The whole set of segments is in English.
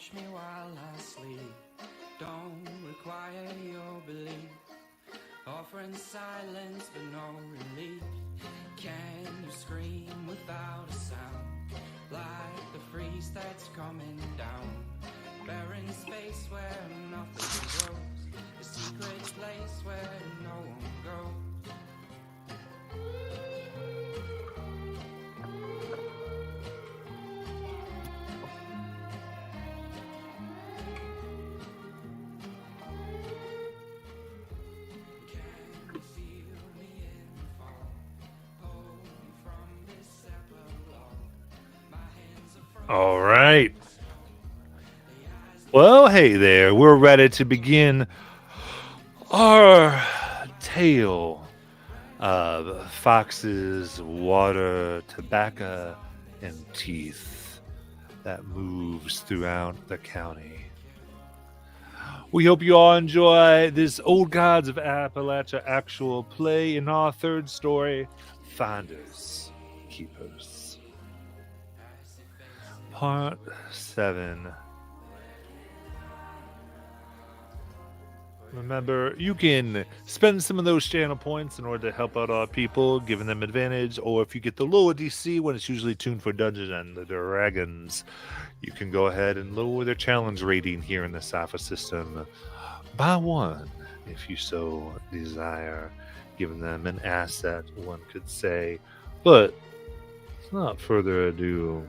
watch me while I sleep. Don't require your belief. Offering silence but no relief. Can you scream without a sound? Like the freeze that's coming down. Barren space where nothing grows. A secret place where no one goes. All right. Well, hey there. We're ready to begin our tale of foxes, water, tobacco, and teeth that moves throughout the county. We hope you all enjoy this Old Gods of Appalachia actual play in our third story, Finders Keepers. Part 7. Remember, you can spend some of those channel points in order to help out our people, giving them advantage, or if you get the lower DC when it's usually tuned for Dungeons and Dragons, you can go ahead and lower their challenge rating here in the Safa system by 1, if you so desire, giving them an asset, one could say. But without further ado,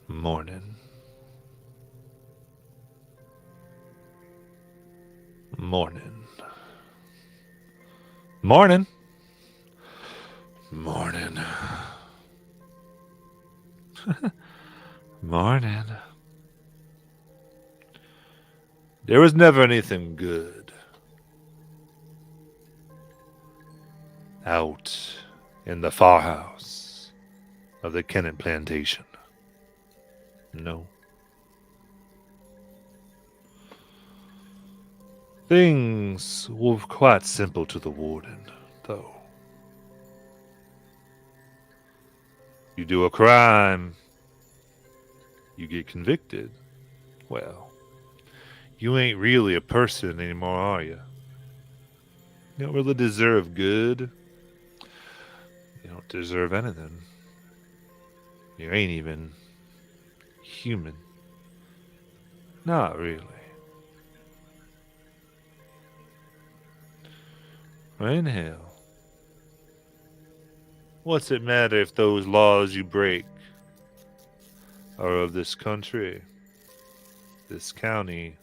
morning. Morning. Morning. Morning. Morning. There was never anything good out in the farmhouse of the Kennett plantation. No. Things were quite simple to the warden, though. You do a crime, you get convicted. Well, you ain't really a person anymore, are you? You don't really deserve good. You don't deserve anything. You ain't even human. Not really. In hell. What's it matter if those laws you break are of this country, this county,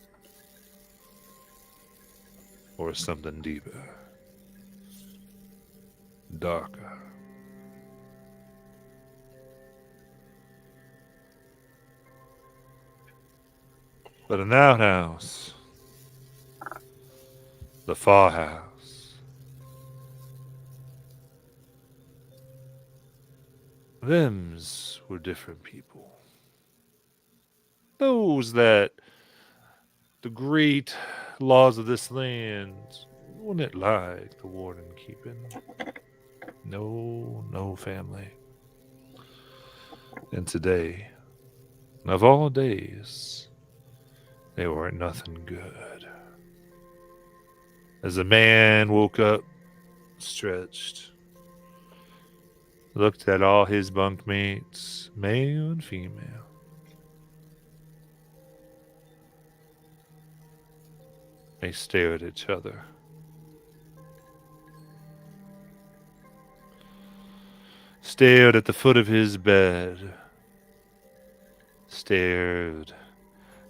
or something deeper, darker? But an outhouse, the farmhouse, thems were different people. Those that the great laws of this land wouldn't like the warden keeping. No family. And today, of all days, they weren't nothing good. As a man woke up, stretched, looked at all his bunkmates, male and female. They stared at each other. Stared at the foot of his bed. Stared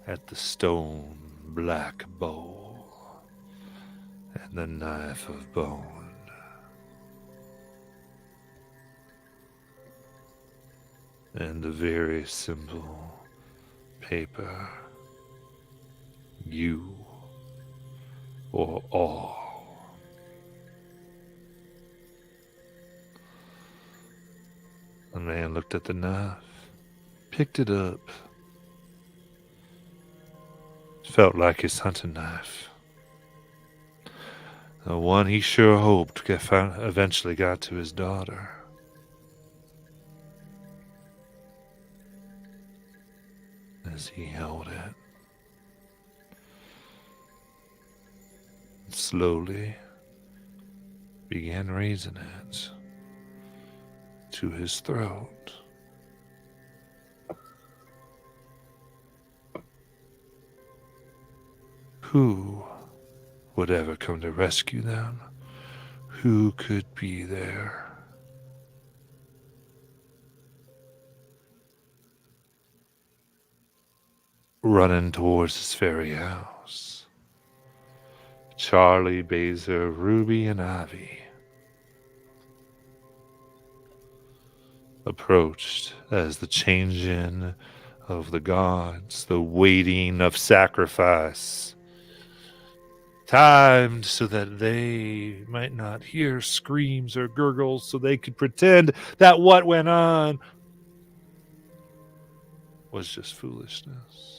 at the stone black bowl and the knife of bone. And the very simple paper, you or all. The man looked at the knife, picked it up. Felt like his hunting knife. The one he sure hoped eventually got to his daughter. As he held it, and slowly began raising it to his throat. Who would ever come to rescue them? Who could be there? Running towards his very house. Charlie, Baser, Ruby, and Ivy approached as the changing of the gods, the waiting of sacrifice, timed so that they might not hear screams or gurgles, so they could pretend that what went on was just foolishness.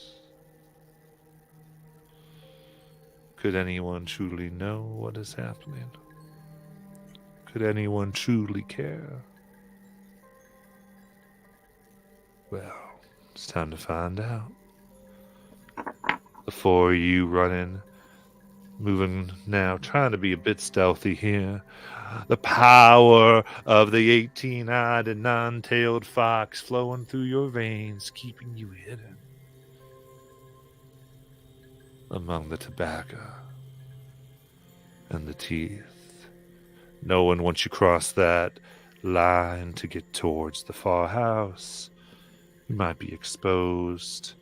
Could anyone truly know what is happening? Could anyone truly care? Well, it's time to find out. The four of you running, moving now, trying to be a bit stealthy here. The power of the 18-eyed and 9-tailed fox flowing through your veins, keeping you hidden among the tobacco and the teeth. Knowing once you cross that line to get towards the far house, you might be exposed.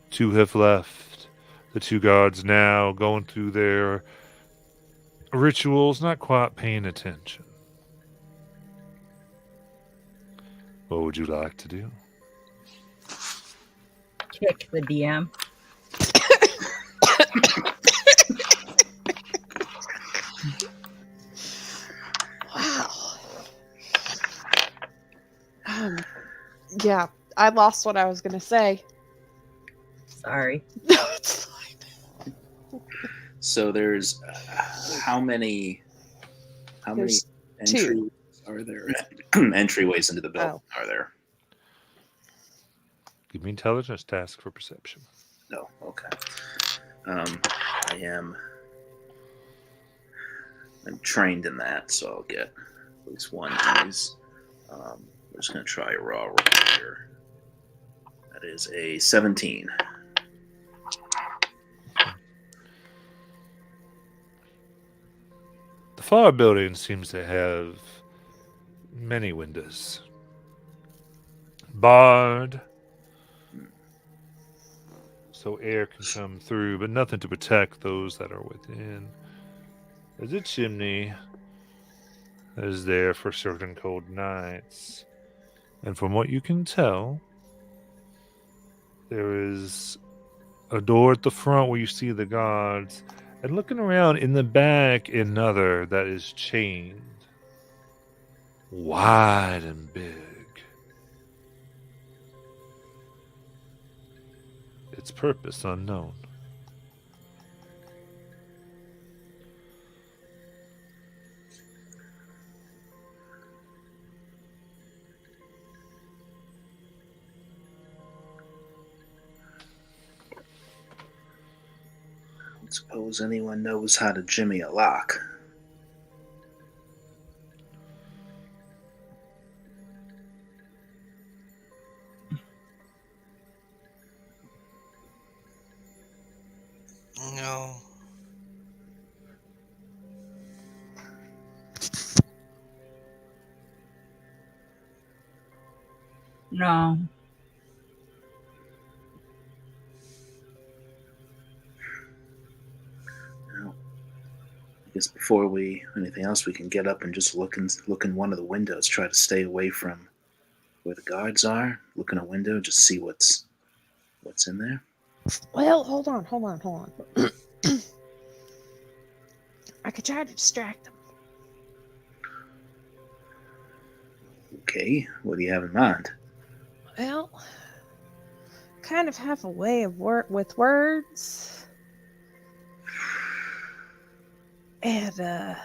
Two have left. The two guards now going through their rituals, not quite paying attention. What would you like to do? Kick the DM. Wow. Yeah, I lost what I was going to say. Sorry. No, it's fine. So there's how many There's entries two. are there? Entryways into the building are there? Give me intelligence task for perception. No. Okay. I'm trained in that, so I'll get at least one of these. I'm just gonna try a raw roll here. That is a 17. The far building seems to have many windows. Barred, so air can come through, but nothing to protect those that are within. There's a chimney that is there for certain cold nights. And from what you can tell, there is a door at the front where you see the guards, and looking around in the back, another that is chained, wide and big. Its purpose unknown. I don't suppose anyone knows how to jimmy a lock. No. No. Now, I guess before anything else, we can get up and just look in one of the windows. Try to stay away from where the guards are. Look in a window, just see what's in there. Well, hold on. I could try to distract them. Okay, what do you have in mind? Well, kind of have a way of work with words. And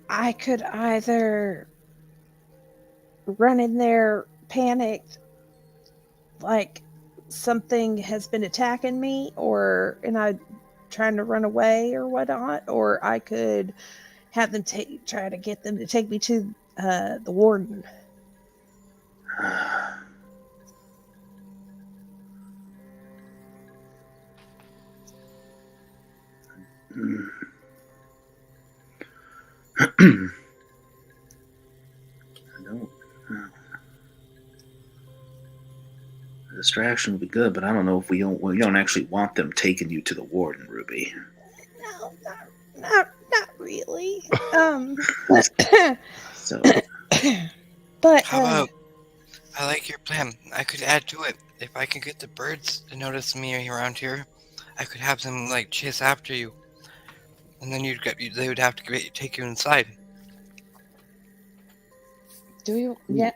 I could either run in there panicked, like something has been attacking me, and I trying to run away or whatnot, or I could have them try to get them to take me to the warden. I don't. A distraction would be good, but I don't know if we don't actually want them taking you to the warden, Ruby. No, not really. So, But How about, I like your plan. I could add to it. If I can get the birds to notice me around here, I could have them like chase after you, and then they would have to take you inside. do you? Yeah.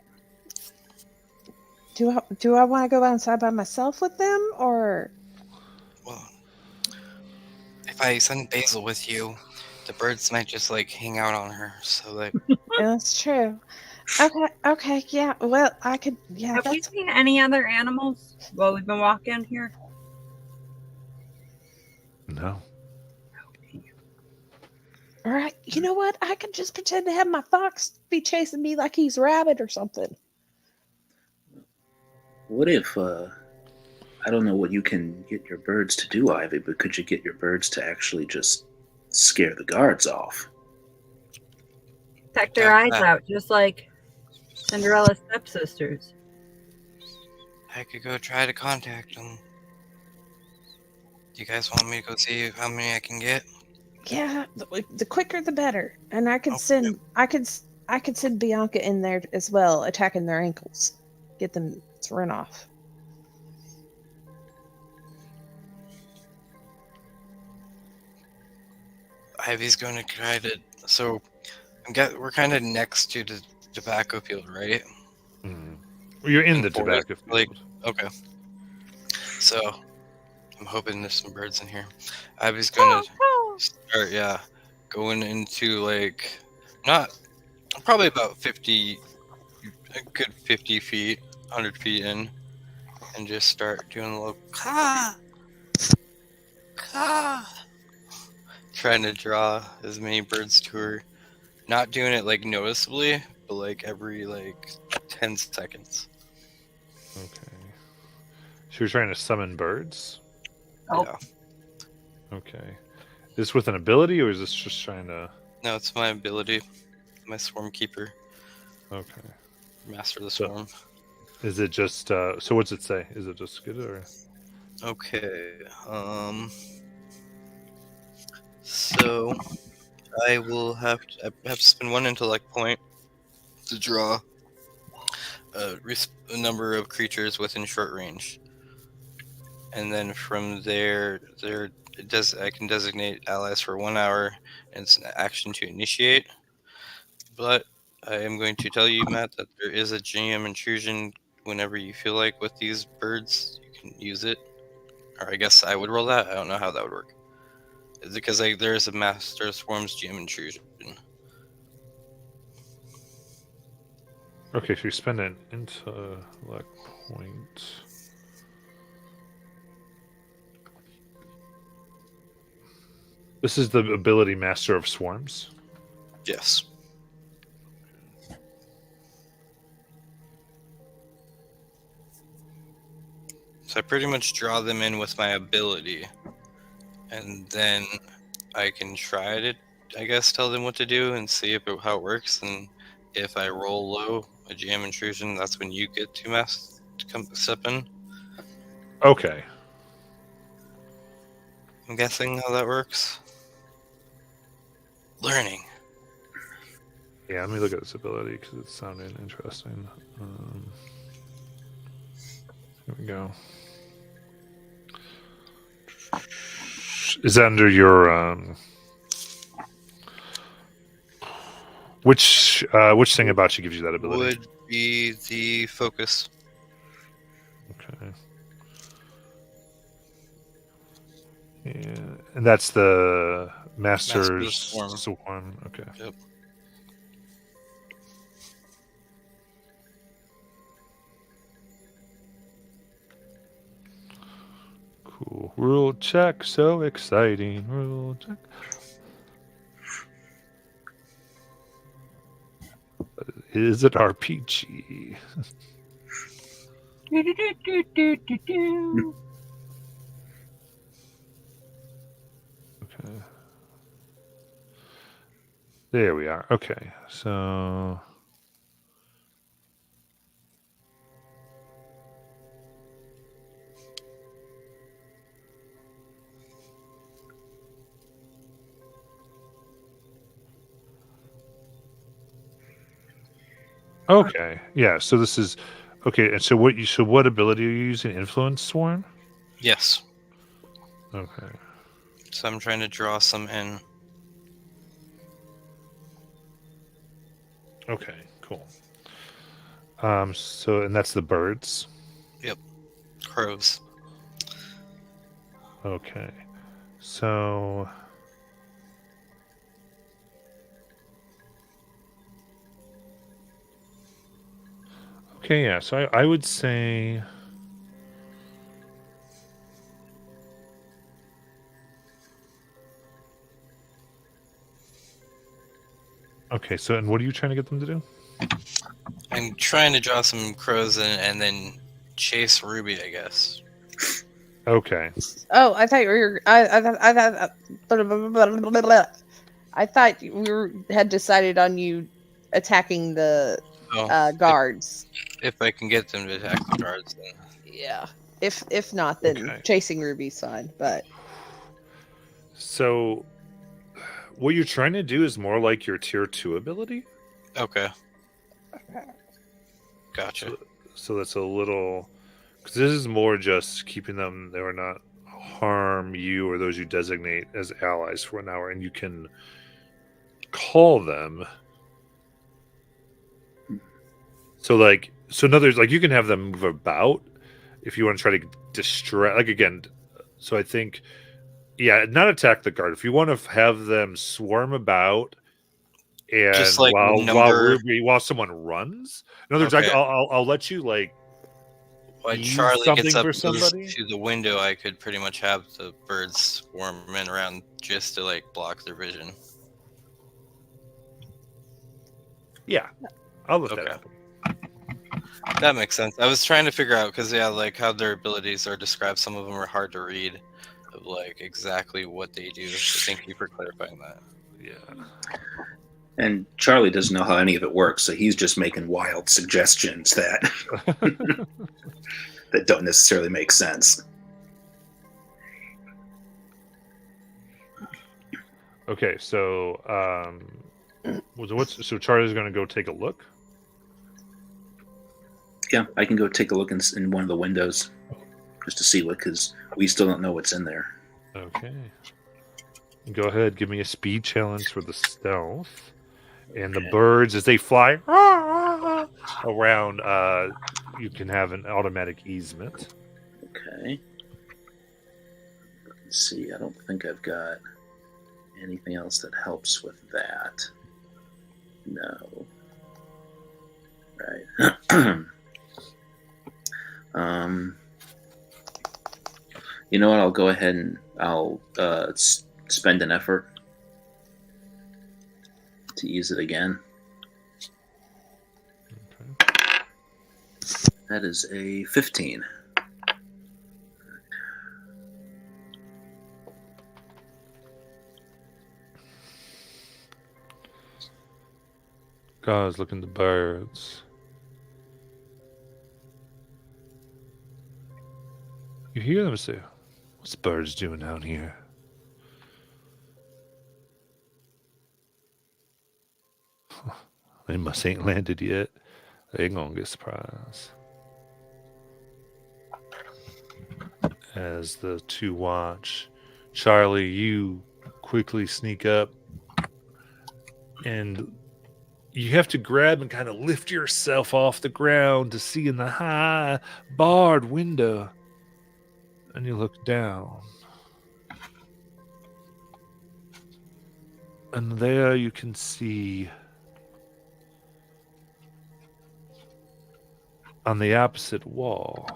Do I want to go outside by myself with them, or? Well, if I send Basil with you, the birds might just like hang out on her. So that That's true. Okay, yeah. Well, I could. Yeah, Have we seen any other animals while we've been walking here? No. All right. You know what? I could just pretend to have my fox be chasing me like he's rabbit or something. what if I don't know what you can get your birds to do, Ivy, but could you get your birds to actually just scare the guards off? Peck their eyes out, just like Cinderella's stepsisters. I could go try to contact them. Do you guys want me to go see how many I can get? Yeah, the quicker the better. And I could Okay. send I could send Bianca in there as well, attacking their ankles, get them to run off. Ivy's going to try to. So, we're kind of next to the tobacco field, right? Well, you're in And the for tobacco it, like- field. Okay. So, I'm hoping there's some birds in here. Ivy's going to start, going into like, not, probably about 50, a good 50 feet, 100 feet in, and just start doing a little caw, caw, trying to draw as many birds to her. Not doing it like noticeably, but like every like 10 seconds. Okay. So you're trying to summon birds? Oh. Yeah. Okay. Is this with an ability, or is this just trying to... No, it's my ability. My swarm keeper. Okay. Master the So- swarm. Is it just... so what's it say? Is it just good, or... Okay. So I will have to spend one intellect point to draw a number of creatures within short range, and then from there, I can designate allies for 1 hour, and it's an action to initiate. But I am going to tell you, Matt, that there is a GM intrusion whenever you feel like with these birds. You can use it. Or I guess I would roll that. I don't know how that would work. Is it because there is a Master Swarms GM intrusion? Okay, so you spend an intellect point. This is the ability Master of Swarms. Yes. So I pretty much draw them in with my ability, and then I can try to, I guess, tell them what to do and see how it works. And if I roll low, a GM intrusion, that's when you get to come step in. Okay. I'm guessing how that works. Learning. Yeah, let me look at this ability because it's sounding interesting. Here we go. Is that under your which thing about you gives you that ability? Would be the focus. Okay. And that's the Master's Swarm. Swarm. Okay. Yep. Cool. Rule check. So exciting. Rule check. Is it RPG? Okay. There we are. Okay. So. Okay. Yeah. So this is okay. And so what ability are you using? Influence Swarm? Yes. Okay. So I'm trying to draw some in. Okay. Cool. So and that's the birds. Crows. Okay. So okay, yeah. So I would say okay, so and what are you trying to get them to do? I'm trying to draw some crows and then chase Ruby, I guess. Okay. Oh, I thought you were. I thought had decided on you attacking the Oh, guards. if I can get them to attack the guards, then Yeah. If not, then Okay. chasing Ruby's fine. But So what you're trying to do is more like your tier 2 ability. okay. Gotcha. So that's a little because this is more just keeping them they will not harm you or those you designate as allies for an hour, and you can call them. So in other words, like you can have them move about if you want to try to distract. Like again, so I think, yeah, not attack the guard. If you want to have them swarm about, and Just like while someone runs. In other words, Okay. I'll let you like when ease Charlie something gets up for and goes somebody. to the window, I could pretty much have the birds swarm in around just to like block their vision. Yeah, I'll let Okay. that happen. That makes sense. I was trying to figure out because like how their abilities are described. Some of them are hard to read, of like exactly what they do. So thank you for clarifying that. Yeah. And Charlie doesn't know how any of it works, so he's just making wild suggestions that that don't necessarily make sense. Okay, so so Charlie's going to go take a look. Yeah, I can go take a look in one of the windows just to see what, because we still don't know what's in there. Okay. Go ahead, give me a speed challenge for the stealth. And the birds, as they fly around, you can have an automatic easement. Okay. Let's see. I don't think I've got anything else that helps with that. No. Right. You know what? I'll go ahead and I'll spend an effort to use it again. Okay. That is a 15. Guys, look at the birds. You hear them say, "What's birds doing down here?" They must ain't landed yet. They ain't gonna get surprised. As the two watch, Charlie, you quickly sneak up, and you have to grab and kind of lift yourself off the ground to see in the high barred window. And you look down. And there you can see on the opposite wall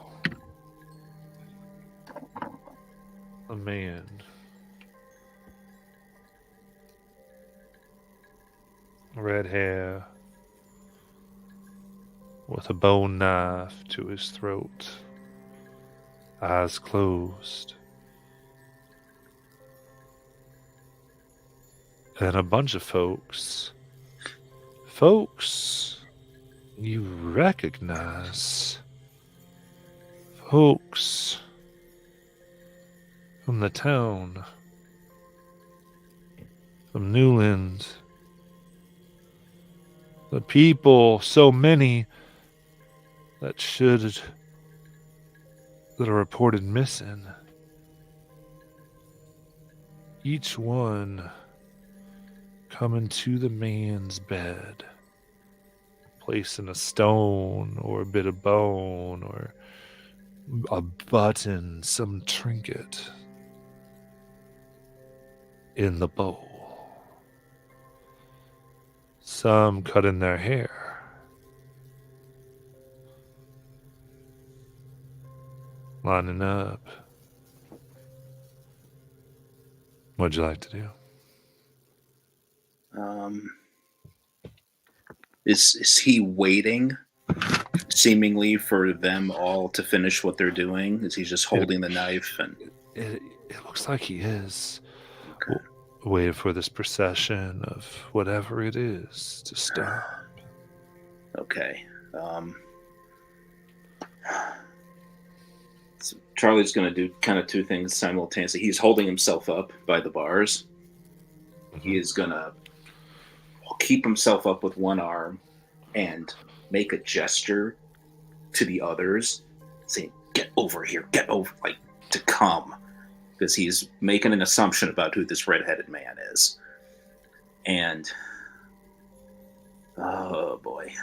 a man. Red hair with a bone knife to his throat, eyes closed. And a bunch of folks you recognize, folks from the town, from Newland, the people, so many that are reported missing. Each one coming to the man's bed, placing a stone or a bit of bone or a button, some trinket in the bowl. Some cutting their hair, lining up. What'd you like to do? Is he waiting, seemingly, for them all to finish what they're doing? Is he just holding the knife? And It looks like he is. okay. Waiting for this procession of whatever it is to stop. Okay. So Charlie's going to do kind of two things simultaneously. He's holding himself up by the bars. He is going to keep himself up with one arm and make a gesture to the others, saying, "Get over here, get over," like to come, because he's making an assumption about who this redheaded man is. And oh boy,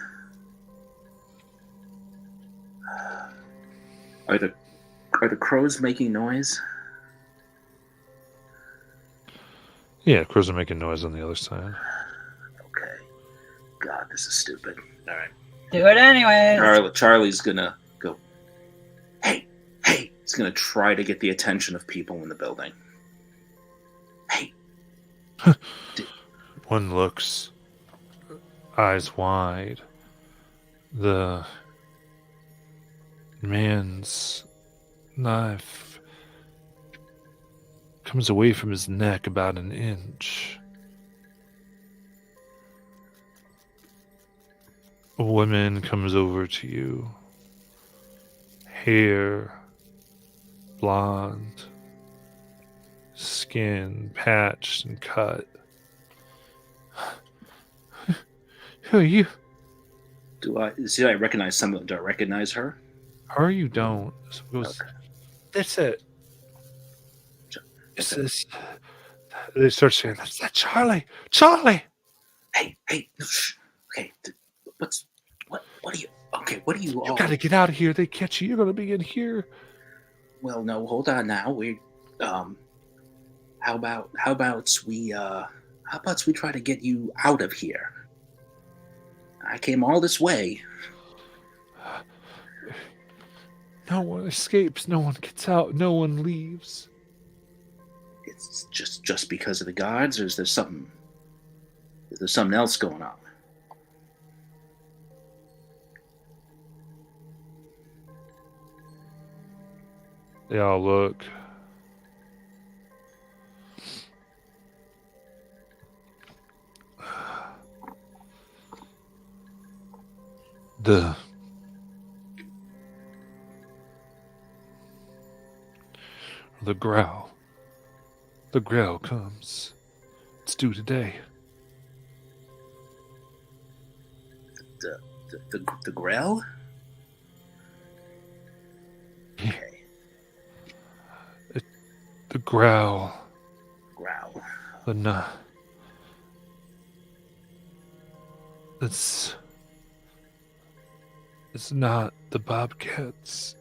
are the crows making noise? Yeah, crows are making noise on the other side. Okay. God, this is stupid. All right. Do it anyway. Charlie's gonna go, hey. He's gonna try to get the attention of people in the building. Hey. One looks, eyes wide. The man's knife comes away from his neck about an inch. A woman comes over to you. Hair, blonde, skin patched and cut. Who are you? Do I recognize someone? Do I recognize her? Her you don't. So it goes, Okay. that's it. Is This it- is. They start saying, that's that Charlie! Charlie! Hey, no, shh. Okay, what are you? Okay, what are you all? You gotta get out of here. They catch you. You're gonna be in here. Well, no, hold on now. How about we try to get you out of here? I came all this way. No one escapes. No one gets out. No one leaves. It's just because of the guards, or is there something else going on? They all look. The growl. The growl comes. It's due today. The Grell? Yeah. Okay, The growl. growl. The nah. It's not the Bobcats.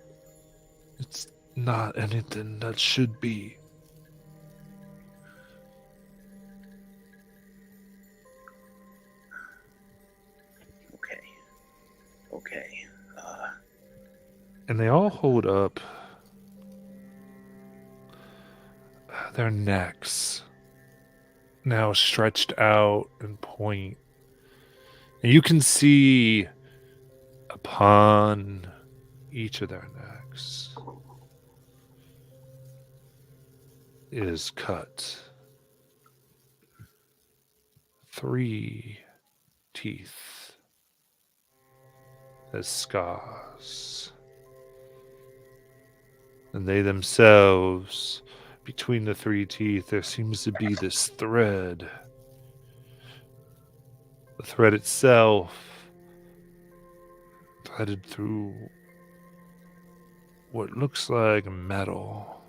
It's not anything that should be. Okay. And they all hold up their necks, now stretched out and point. And you can see upon each of their necks is cut 3 teeth as scars. And they themselves, between the 3 teeth, there seems to be this thread. The thread itself threaded through what looks like metal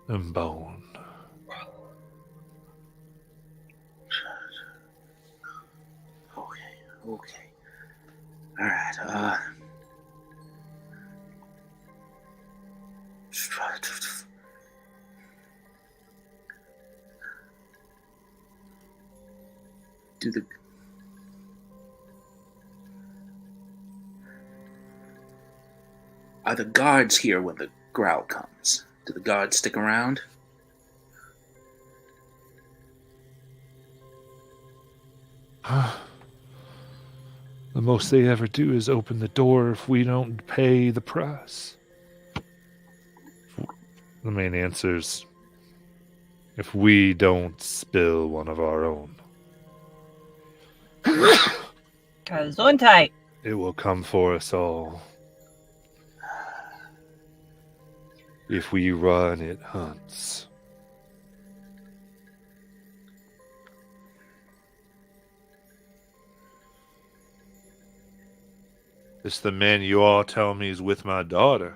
and bone. Okay. All right. Are the guards here when the growl comes? Do the guards stick around? The most they ever do is open the door if we don't pay the price. The man answers, if we don't spill one of our own, Gesundheit. it will come for us all. If we run, it hunts. It's the man you all tell me is with my daughter.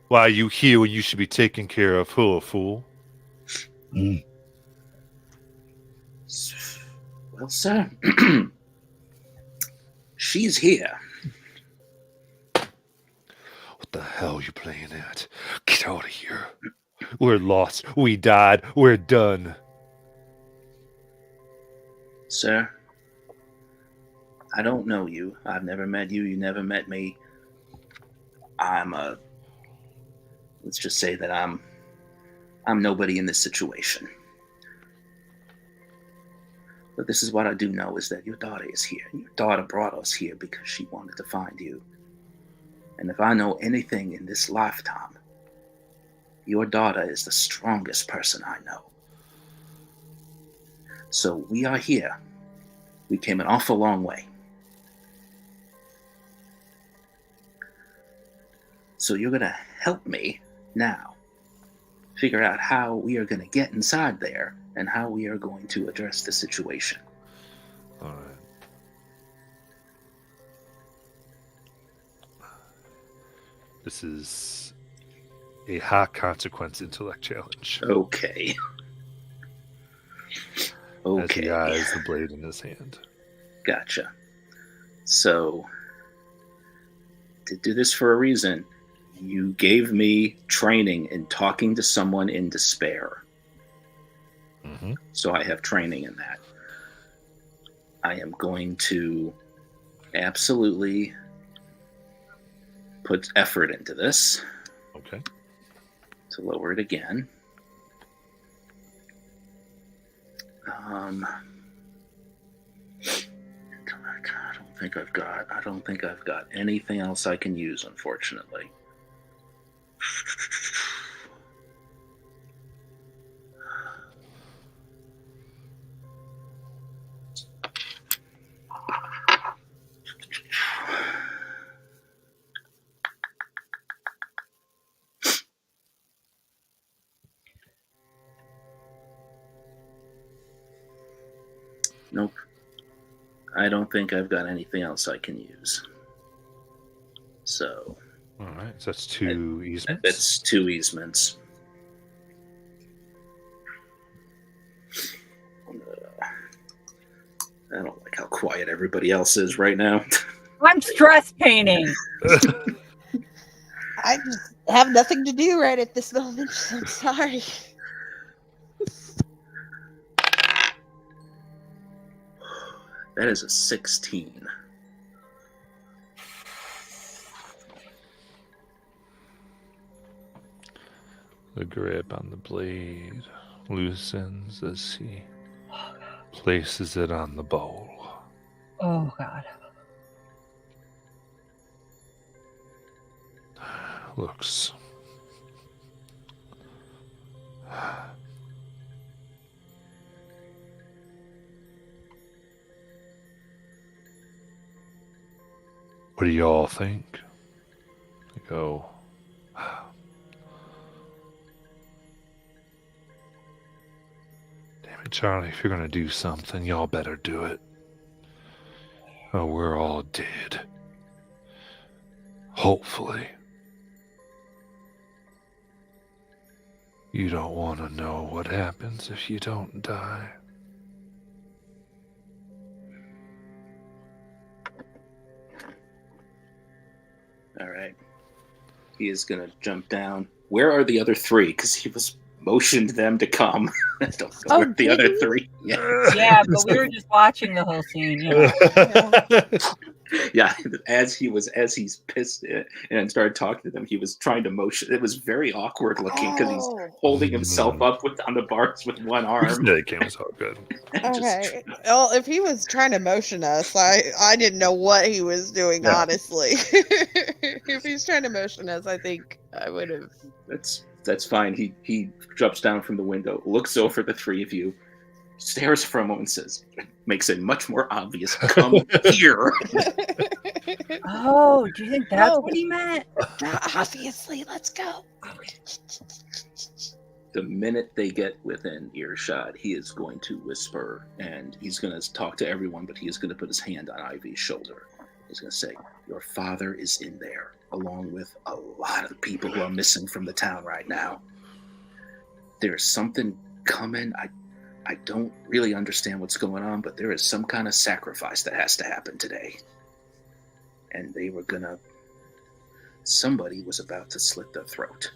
Why are you here when you should be taking care of her, fool? Well, sir, she's here. What the hell are you playing at? Get out of here. We're lost. We died. We're done. Sir, I don't know you. I've never met you. You never met me. Let's just say that I'm nobody in this situation. But this is what I do know, is that your daughter is here. Your daughter brought us here because she wanted to find you. And if I know anything in this lifetime, your daughter is the strongest person I know. So we are here. We came an awful long way. So you're going to help me now figure out how we are going to get inside there and how we are going to address the situation. All right. This is a high consequence intellect challenge. Okay. As he eyes the blade in his hand. Gotcha. So, to do this for a reason, you gave me training in talking to someone in despair. Mm-hmm. So I have training in that. I am going to absolutely put effort into this. Okay. To lower it again. I don't think I've got anything else I can use, unfortunately. Nope. I don't think I've got anything else I can use. So. All right. So that's 2 easements. That's 2 easements. I don't like how quiet everybody else is right now. I'm stress painting. I just have nothing to do right at this moment. I'm sorry. That is a 16. The grip on the blade loosens as he places it on the bowl. Oh, God. Looks what do y'all think? I go, damn it, Charlie, if you're gonna do something, y'all better do it. Oh, we're all dead. Hopefully. You don't want to know what happens if you don't die. All right. He is going to jump down. Where are the other three? Because he was motioned them to come. I don't know where the other three. Yeah, but we were just watching the whole scene. Yeah, as he's pissed and started talking to them, he was trying to motion. It was very awkward looking because he's holding himself up on the bars with one arm. Yeah, the camera's all good. Okay. Well, if he was trying to motion us, I didn't know what he was doing, honestly. If he's trying to motion us, I think I would have. That's fine. He jumps down from the window, looks over the three of you, stares for a moment, and says, makes it much more obvious. Come here. Oh, do you think that's what he meant? Obviously, let's go. The minute they get within earshot, he is going to whisper, and he's going to talk to everyone, but he is going to put his hand on Ivy's shoulder. He's going to say, your father is in there, along with a lot of people who are missing from the town right now. There's something coming. I don't really understand what's going on, but there is some kind of sacrifice that has to happen today. And they were gonna... Somebody was about to slit their throat.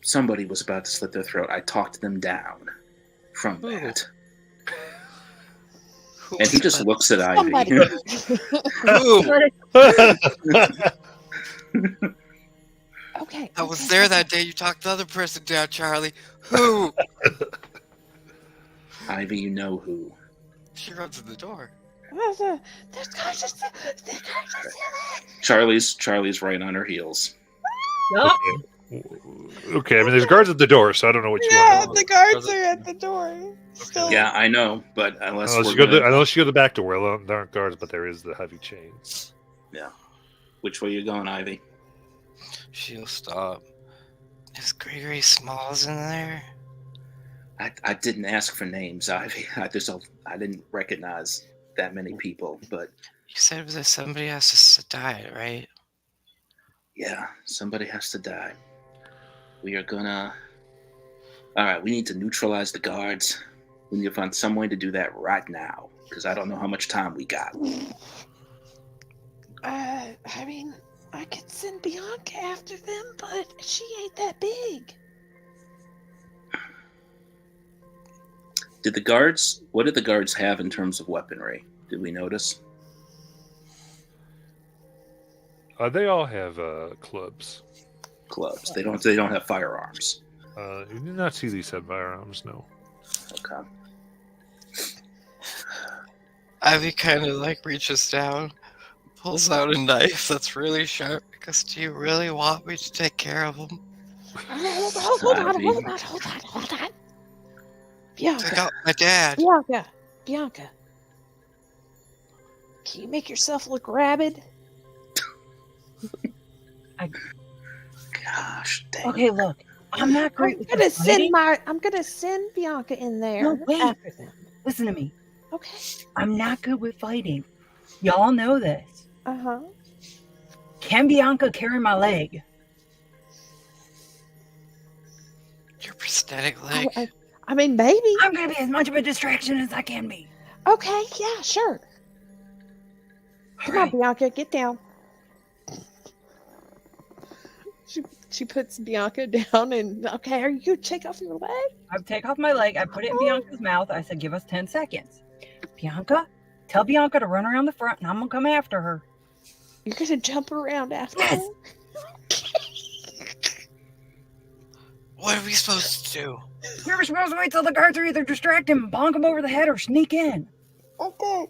Somebody was about to slit their throat. I talked them down from that. And he just looks at Ivy. Okay. I was there that day you talked the other person down, Charlie. Who? Ivy, you know who. She runs in the door. Charlie's right on her heels. Okay, I mean, there's guards at the door, so I don't know what you want. Yeah, the guards are at the door. Still. Yeah, I know, but unless you go to the back door, well, there aren't guards, but there is the heavy chain. Yeah. Which way you going, Ivy? She'll stop. Is Gregory Smalls in there? I didn't ask for names, Ivy. I didn't recognize that many people, but You said it was that somebody has to die, right? yeah, somebody has to die. We are gonna... Alright, we need to neutralize the guards. We need to find some way to do that right now, because I don't know how much time we got. I mean, I could send Bianca after them, but she ain't that big. What did the guards have in terms of weaponry? Did we notice? They all have clubs. Clubs. They don't have firearms. You do not see these have firearms, no. Okay. Ivy kind of reaches down, pulls out a knife that's really sharp. Because do you really want me to take care of him? Hold on. Bianca. Take out my dad. Bianca. Can you make yourself look rabid? Gosh, dang. Okay, look. I'm not great with I'm gonna send Bianca in there No, wait. after them. Listen to me. Okay. I'm not good with fighting. Y'all know this. Uh-huh. Can Bianca carry my leg? Your prosthetic leg. I mean, maybe. I'm gonna be as much of a distraction as I can be. Okay, yeah, sure. Come on, Bianca, get down. She puts Bianca down and okay, are you gonna take off your leg? I take off my leg. I put it in Bianca's mouth. I said, "Give us 10 seconds." Bianca, tell Bianca to run around the front, and I'm gonna come after her. You're gonna jump around after Yes. her? What are we supposed to do? We were supposed to wait till the guards are either distract him, bonk him over the head, or sneak in. Okay.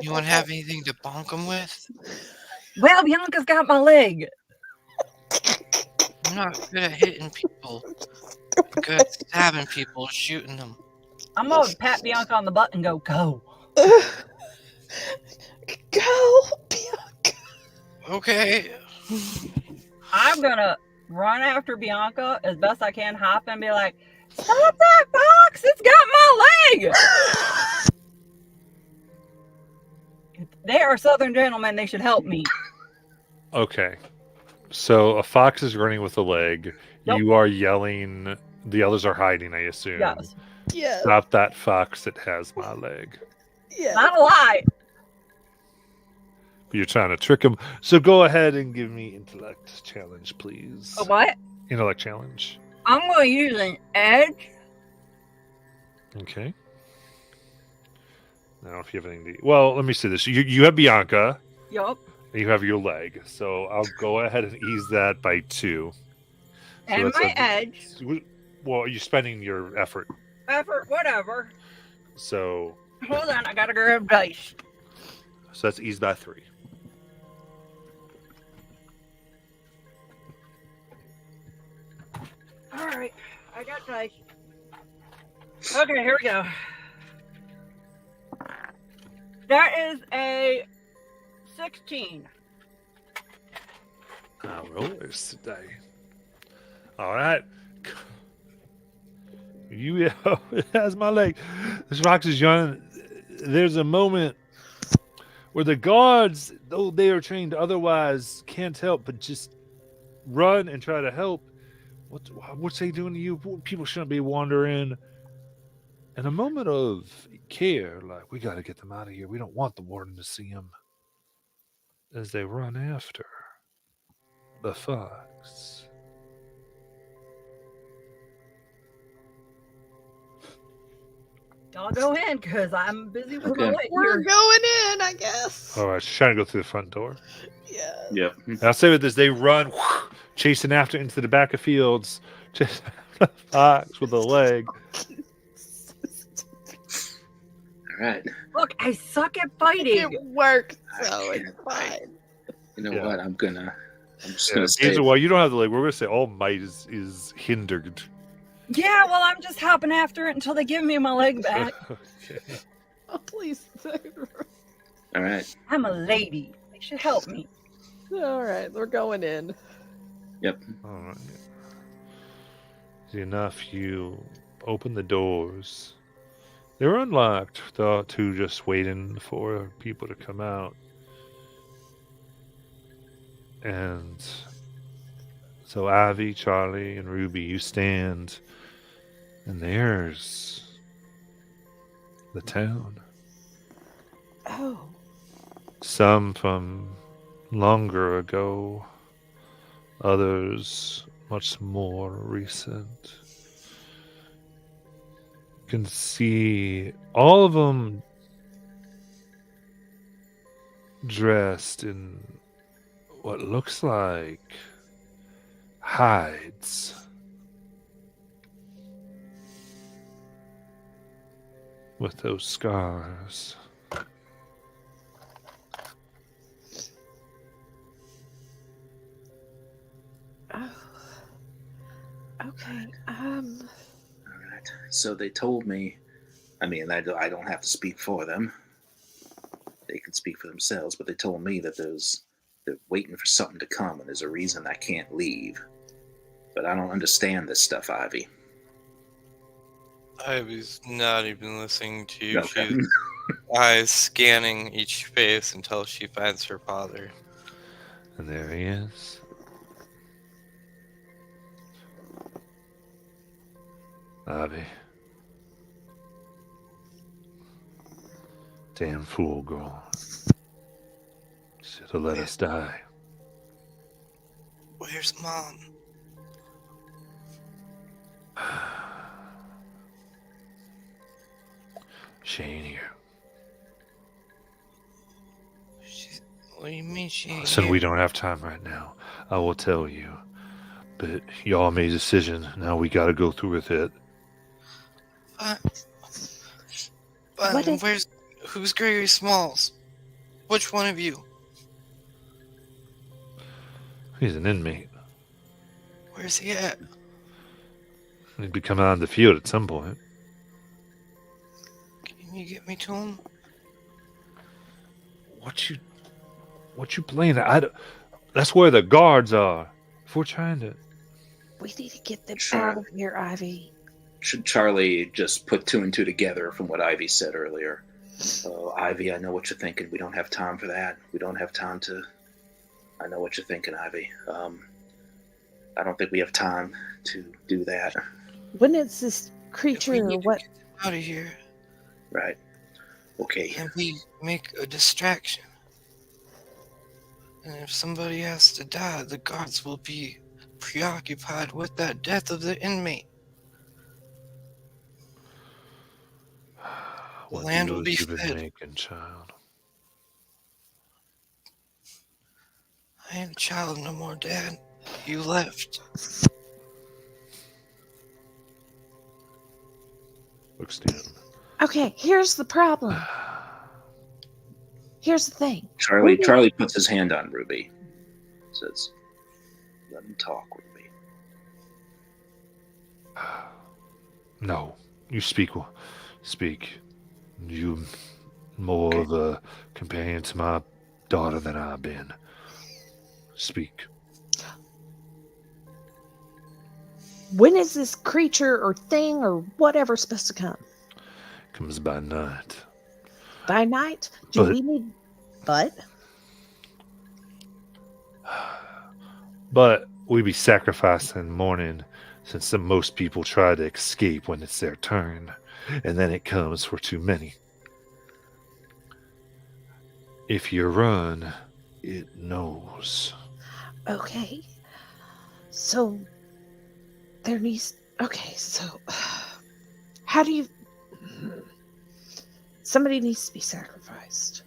You want to have anything to bonk him with? Well, Bianca's got my leg. I'm not good at hitting people. I'm good at stabbing people, shooting them. I'm gonna pat Bianca on the butt and go, "Go." Go, Bianca. Okay. I'm gonna run after Bianca as best I can, hop and be like, "Stop that fox! It's got my leg!" They are Southern gentlemen. They should help me. Okay. So a fox is running with a leg. Yep. You are yelling. The others are hiding, I assume. Yes. Yes. Stop that fox that has my leg. Yes. Not a lie. You're trying to trick him. So go ahead and give me intellect challenge, please. A what? Intellect challenge. I'm going to use an edge. Okay. Now, if you have anything to... Well, let me say this. You have Bianca. Yup. And you have your leg. So I'll go ahead and ease that by 2. So And that's my edge. Well, you're spending your effort. Effort, whatever. So Hold on, I gotta grab dice. that's eased by 3. Alright, I got dice. Okay, here we go. That is a 16. Rollers today. All right. You has my leg. This fox is yawning. There's a moment where the guards, though they are trained otherwise, can't help but just run and try to help. What's they doing to you? People shouldn't be wandering. In a moment of care, like, we got to get them out of here. We don't want the warden to see them. As they run after the fox. Y'all go in, because I'm busy with my Okay. leg We're here. going in, I guess. All right, she's trying to go through the front door. Yeah. Yep. And I'll say with this, they run, chasing after into the back of fields, chasing the fox with a leg. All right. Look, I suck at fighting. It worked, so I it's can't fight. fine. You know Yeah. what? I'm just Yeah, gonna stay. Hazel, while you don't have the leg, we're going to say all might is hindered. Yeah, well, I'm just hopping after it until they give me my leg back. Okay. Oh, please. All right. I'm a lady. They should help me. All right, we're going in. Yep. All right. Easy enough, you open the doors. They're unlocked. The two just waiting for people to come out. And so Ivy, Charlie, and Ruby, you stand, and there's the town. Oh. Some from longer ago, others much more recent. You can see all of them dressed in what looks like hides. With those scars. Oh. Okay. All right. So they told me. I mean, I don't have to speak for them. They can speak for themselves, but they told me that they're waiting for something to come, and there's a reason I can't leave. But I don't understand this stuff, Ivy. I was not even listening to you. Okay. She's eyes scanning each face until she finds her father. And there he is. Ivy. Damn fool, girl. Should have let us die. Where's Mom? She ain't here. What do you mean she ain't Listen, here? we don't have time right now. I will tell you. But y'all made a decision. Now we gotta go through with it. What is- Who's Gregory Smalls? Which one of you? He's an inmate. Where's he at? He'd be coming out in the field at some point. Can you get me to him? What you playing at? That's where the guards are. If we're trying to... We need to get them Sure. out of here, Ivy. Should Charlie just put two and two together from what Ivy said earlier? Ivy, I know what you're thinking. We don't have time for that. We don't have time to... I know what you're thinking, Ivy. I don't think we have time to do that. When is this creature We or need to what? get them out of here, Right. Okay. and we make a distraction. And if somebody has to die, the guards will be preoccupied with that death of the inmate. What land will deals be you been fed. making, child? I ain't a child no more, Dad. You left. Looks to him. Okay, here's the problem. Here's the thing. Charlie puts his hand on Ruby. Says, let him talk, Ruby. No, you speak. You more of a companion to my daughter than I've been. Speak. When is this creature or thing or whatever supposed to come? Comes by night. By night? But- We need... But? But we be sacrificing in the morning since most people try to escape when it's their turn. And then it comes for too many. If you run, it knows. Okay. So... There needs... Okay, so... How do you... Somebody needs to be sacrificed.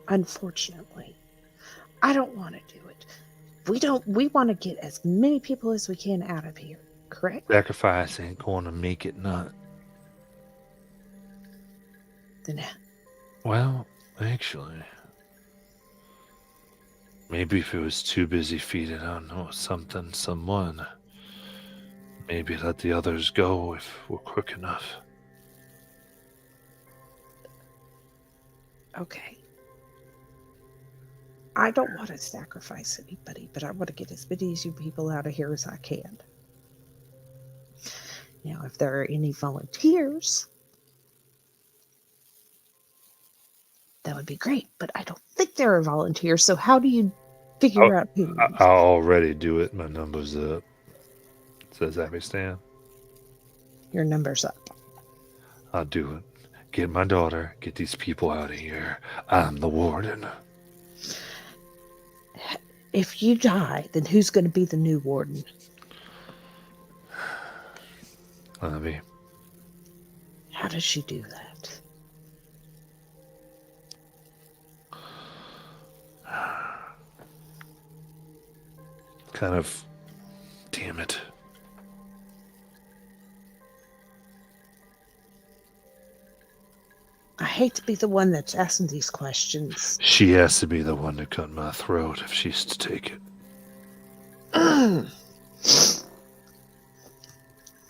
Unfortunately. I don't want to do it. We want to get as many people as we can out of here. Correct? Sacrifice ain't going to make it not. Then Well, actually, maybe if it was too busy feeding, I don't know, someone, maybe let the others go if we're quick enough. okay. I don't want to sacrifice anybody, but I want to get as many of you people out of here as I can. Now, if there are any volunteers, that would be great, but I don't think there are volunteers, so how do you figure out who? I already do it. My number's up. Says Abby Stan. Your number's up. I'll do it. Get my daughter. Get these people out of here. I'm the warden. If you die, then who's going to be the new warden? Abby. How does she do that? Kind of. Damn it. I hate to be the one that's asking these questions. She has to be the one to cut my throat if she's to take it.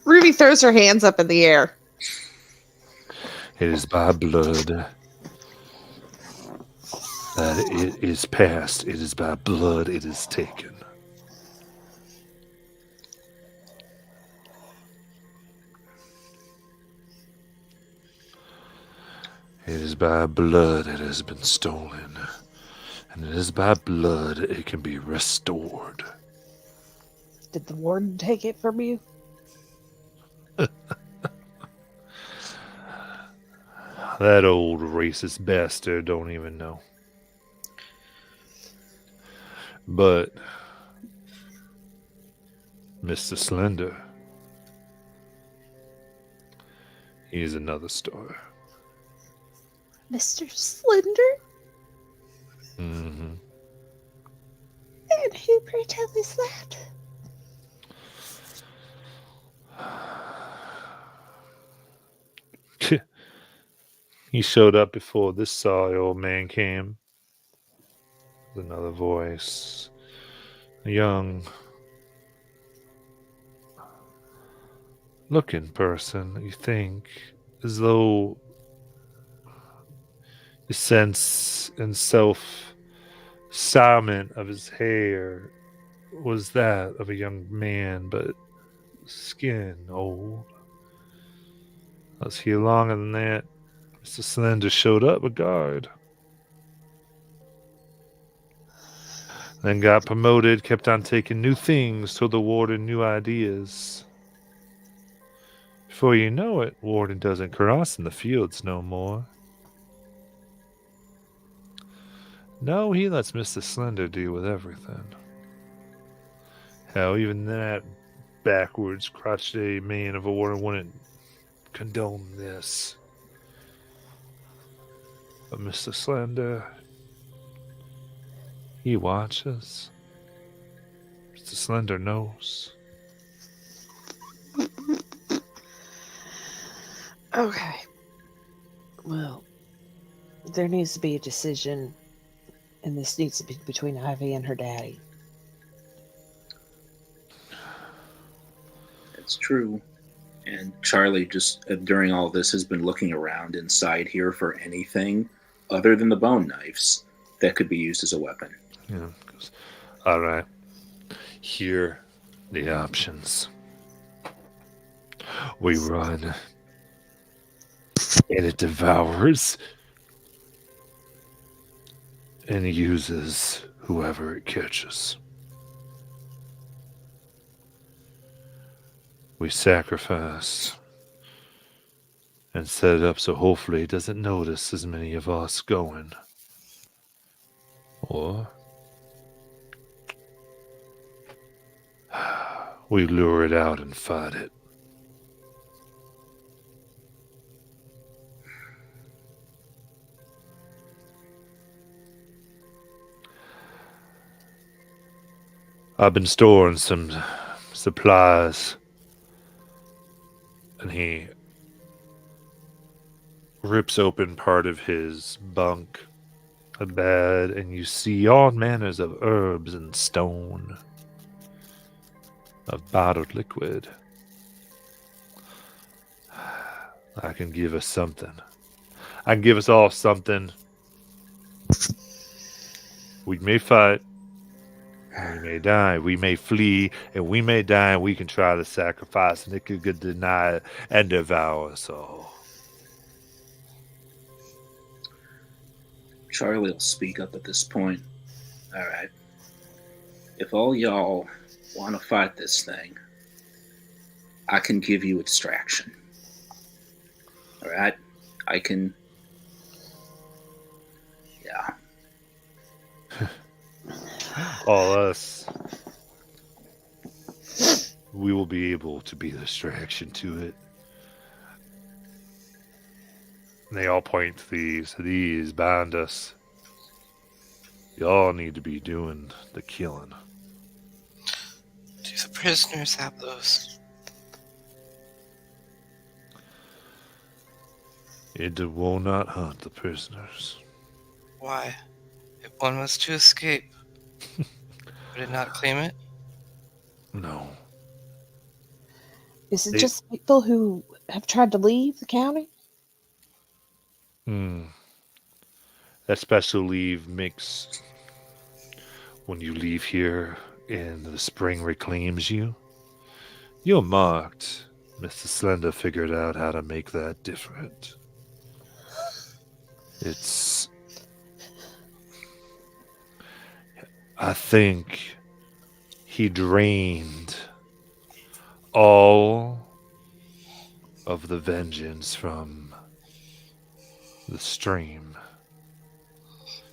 Ruby throws her hands up in the air. It is by blood that it is passed. It is by blood it is taken. It is by blood it has been stolen. And it is by blood it can be restored. Did the warden take it from you? That old racist bastard don't even know. But Mr. Slender, he's another story. Mr. Slender? Mm-hmm. And who, pray tell, is that? He showed up before this sorry old man came. Another voice. A young looking person, you think, as though the sense and self stylment of his hair was that of a young man, but skin old. Was he longer than that? Mr. Slender showed up a guard. Then got promoted, kept on taking new things, told the warden new ideas. Before you know it, warden doesn't cross in the fields no more. No, he lets Mr. Slender deal with everything. Hell, even that backwards, crotchety man of a warden wouldn't condone this. But Mr. Slender, he watches. Mr. Slender knows. Okay. Well, there needs to be a decision, and this needs to be between Ivy and her daddy. That's true. And Charlie just during all this has been looking around inside here for anything other than the bone knives that could be used as a weapon. Yeah. All right. Here are the options. We run, and it devours and uses whoever it catches. We sacrifice and set it up so hopefully it doesn't notice as many of us going. Or we lure it out and fight it. I've been storing some supplies, and he rips open part of his bunk, a bed, and you see all manners of herbs and stone, of bottled liquid. I can give us something. I can give us all something. We may fight, we may die, we may flee, and we may die, and we can try to sacrifice, and it could deny and devour us all. Charlie will speak up at this point. All right. If all y'all want to fight this thing, I can give you a distraction. All right? I can... Yeah. All us. We will be able to be the distraction to it. And they all point to these bind us. Y'all need to be doing the killing. Do the prisoners have those? It will not hunt the prisoners. Why? If one was to escape, would it not claim it? No. Is it just people who have tried to leave the county? That special leave makes when you leave here and the spring reclaims you. You're marked. Mr. Slender figured out how to make that different. I think he drained all of the vengeance from the stream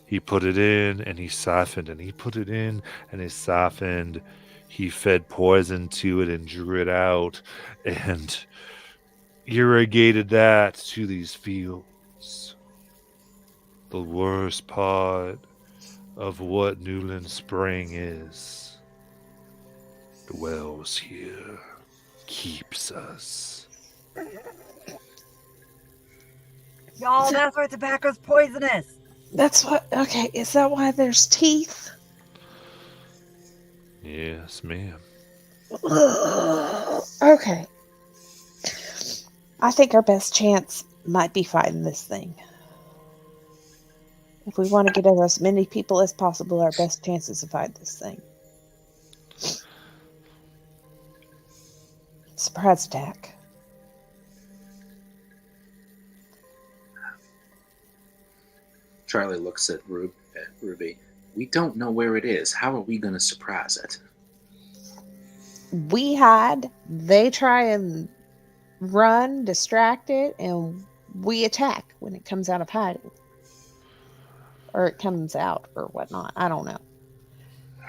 He put it in and he softened, and he put it in and he softened. He fed poison to it and drew it out and irrigated that to these fields. The worst part of what Newland Spring is dwells here, keeps us. Y'all, that's why tobacco's poisonous. That's what. Okay, is that why there's teeth? Yes, ma'am. Okay. I think our best chance might be fighting this thing. If we want to get as many people as possible, our best chance is to fight this thing. Surprise attack. Charlie looks at Ruby. We don't know where it is. How are we going to surprise it? We hide, they try and run, distract it, and we attack when it comes out of hiding. Or it comes out, or whatnot. I don't know.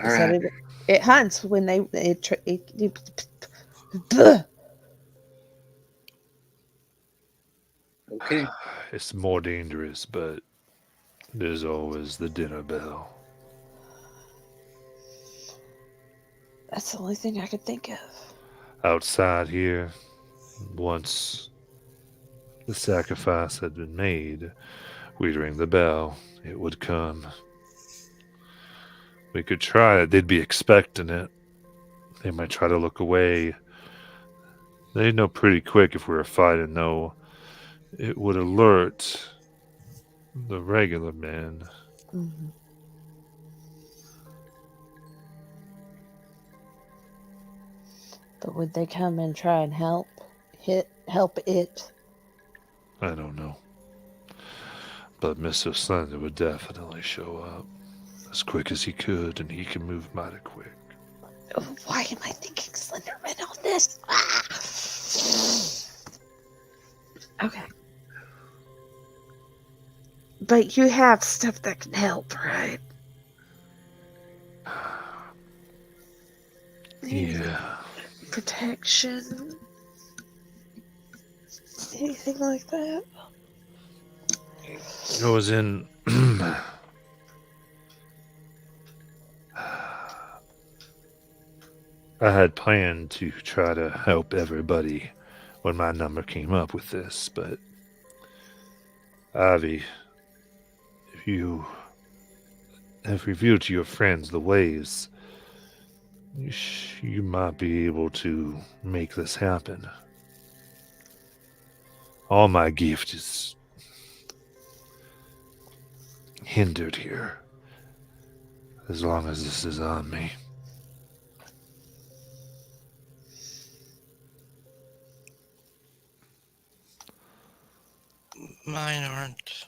All right. It hunts when it Okay. It's more dangerous, but there's always the dinner bell. That's the only thing I could think of. Outside here, once the sacrifice had been made, we'd ring the bell. It would come. We could try it. They'd be expecting it. They might try to look away. They'd know pretty quick if we were fighting, though. It would alert the regular men. Mm-hmm. But would they come and try and help it? I don't know. But Mr. Slender would definitely show up as quick as he could, and he can move mighty quick. Why am I thinking Slenderman on this? Okay. But you have stuff that can help, right? Yeah. Protection? Anything like that? It was in. I had planned to try to help everybody when my number came up with this, but Ivy, if you have revealed to your friends the ways, you might be able to make this happen. All my gift is hindered here, as long as this is on me. Mine aren't.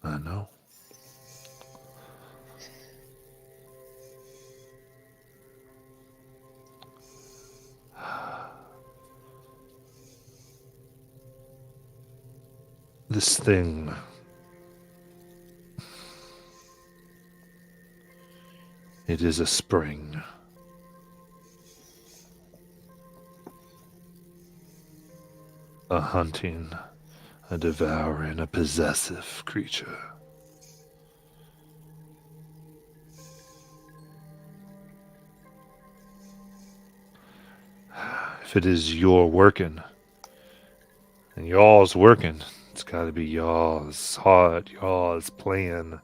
I know. This thing. It is a spring. A hunting, a devouring, a possessive creature. If it is your working, and y'all's working, it's got to be y'all's heart, y'all's plan.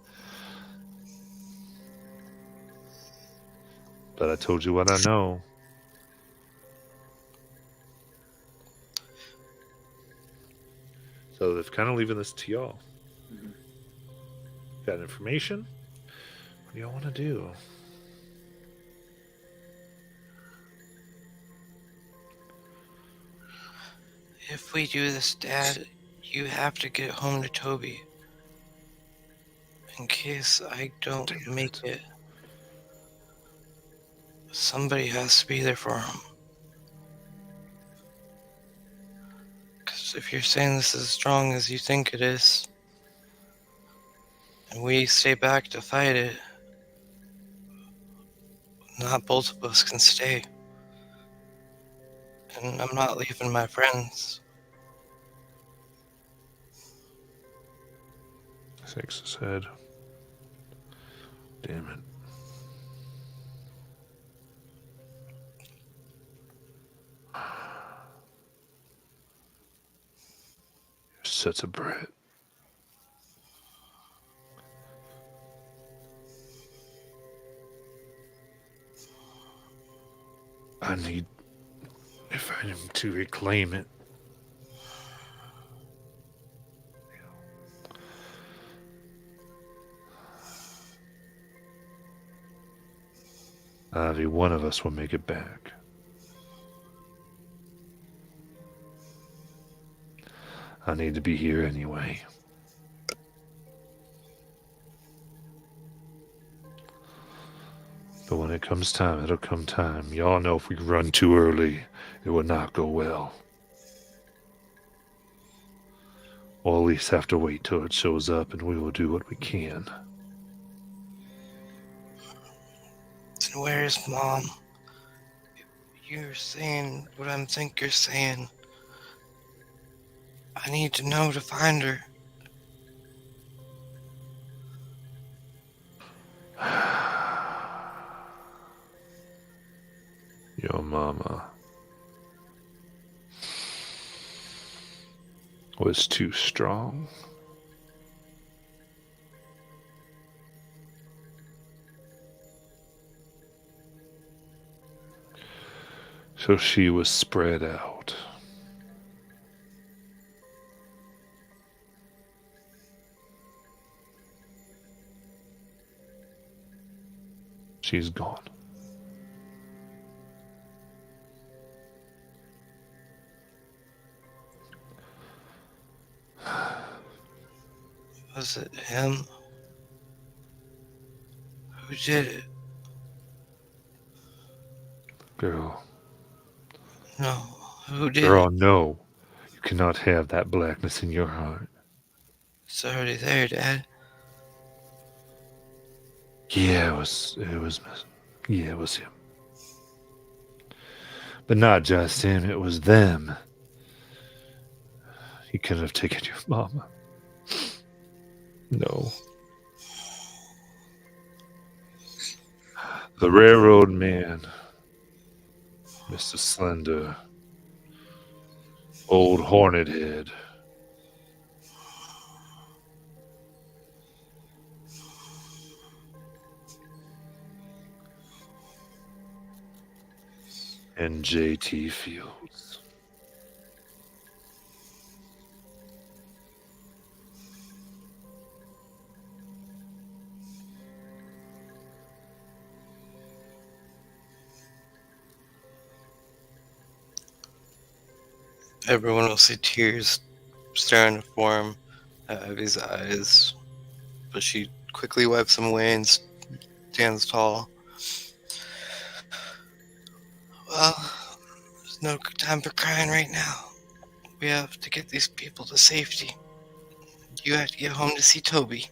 But I told you what I know. So they're kind of leaving this to y'all. Mhm. Got information? What do y'all want to do? If we do this, Dad, you have to get home to Toby. In case I don't Damn make it. it, somebody has to be there for him. Because if you're saying this is as strong as you think it is, and we stay back to fight it, not both of us can stay. And I'm not leaving my friends. Shakes his head. Damn it. You're such a brat. I need if I am to reclaim it. Every one of us will make it back. I need to be here anyway. But when it comes time, it'll come time. Y'all know if we run too early, it will not go well. Or at least have to wait till it shows up, and we will do what we can. Then where's Mom? You're saying what I think you're saying. I need to know to find her. Your mama was too strong. So she was spread out. She's gone. Was it him? Who did it? Girl. No. Who did Girl, it? no. You cannot have that blackness in your heart. It's already there, Dad. Yeah, it was him. But not just him, it was them. He couldn't have taken your mama. No. The railroad man, Mr. Slender, old Hornet Head. And J.T. Fields. Everyone will see tears starting to form out of his eyes, but she quickly wipes them away and stands tall. Well, there's no time for crying right now. We have to get these people to safety. You have to get home to see Toby.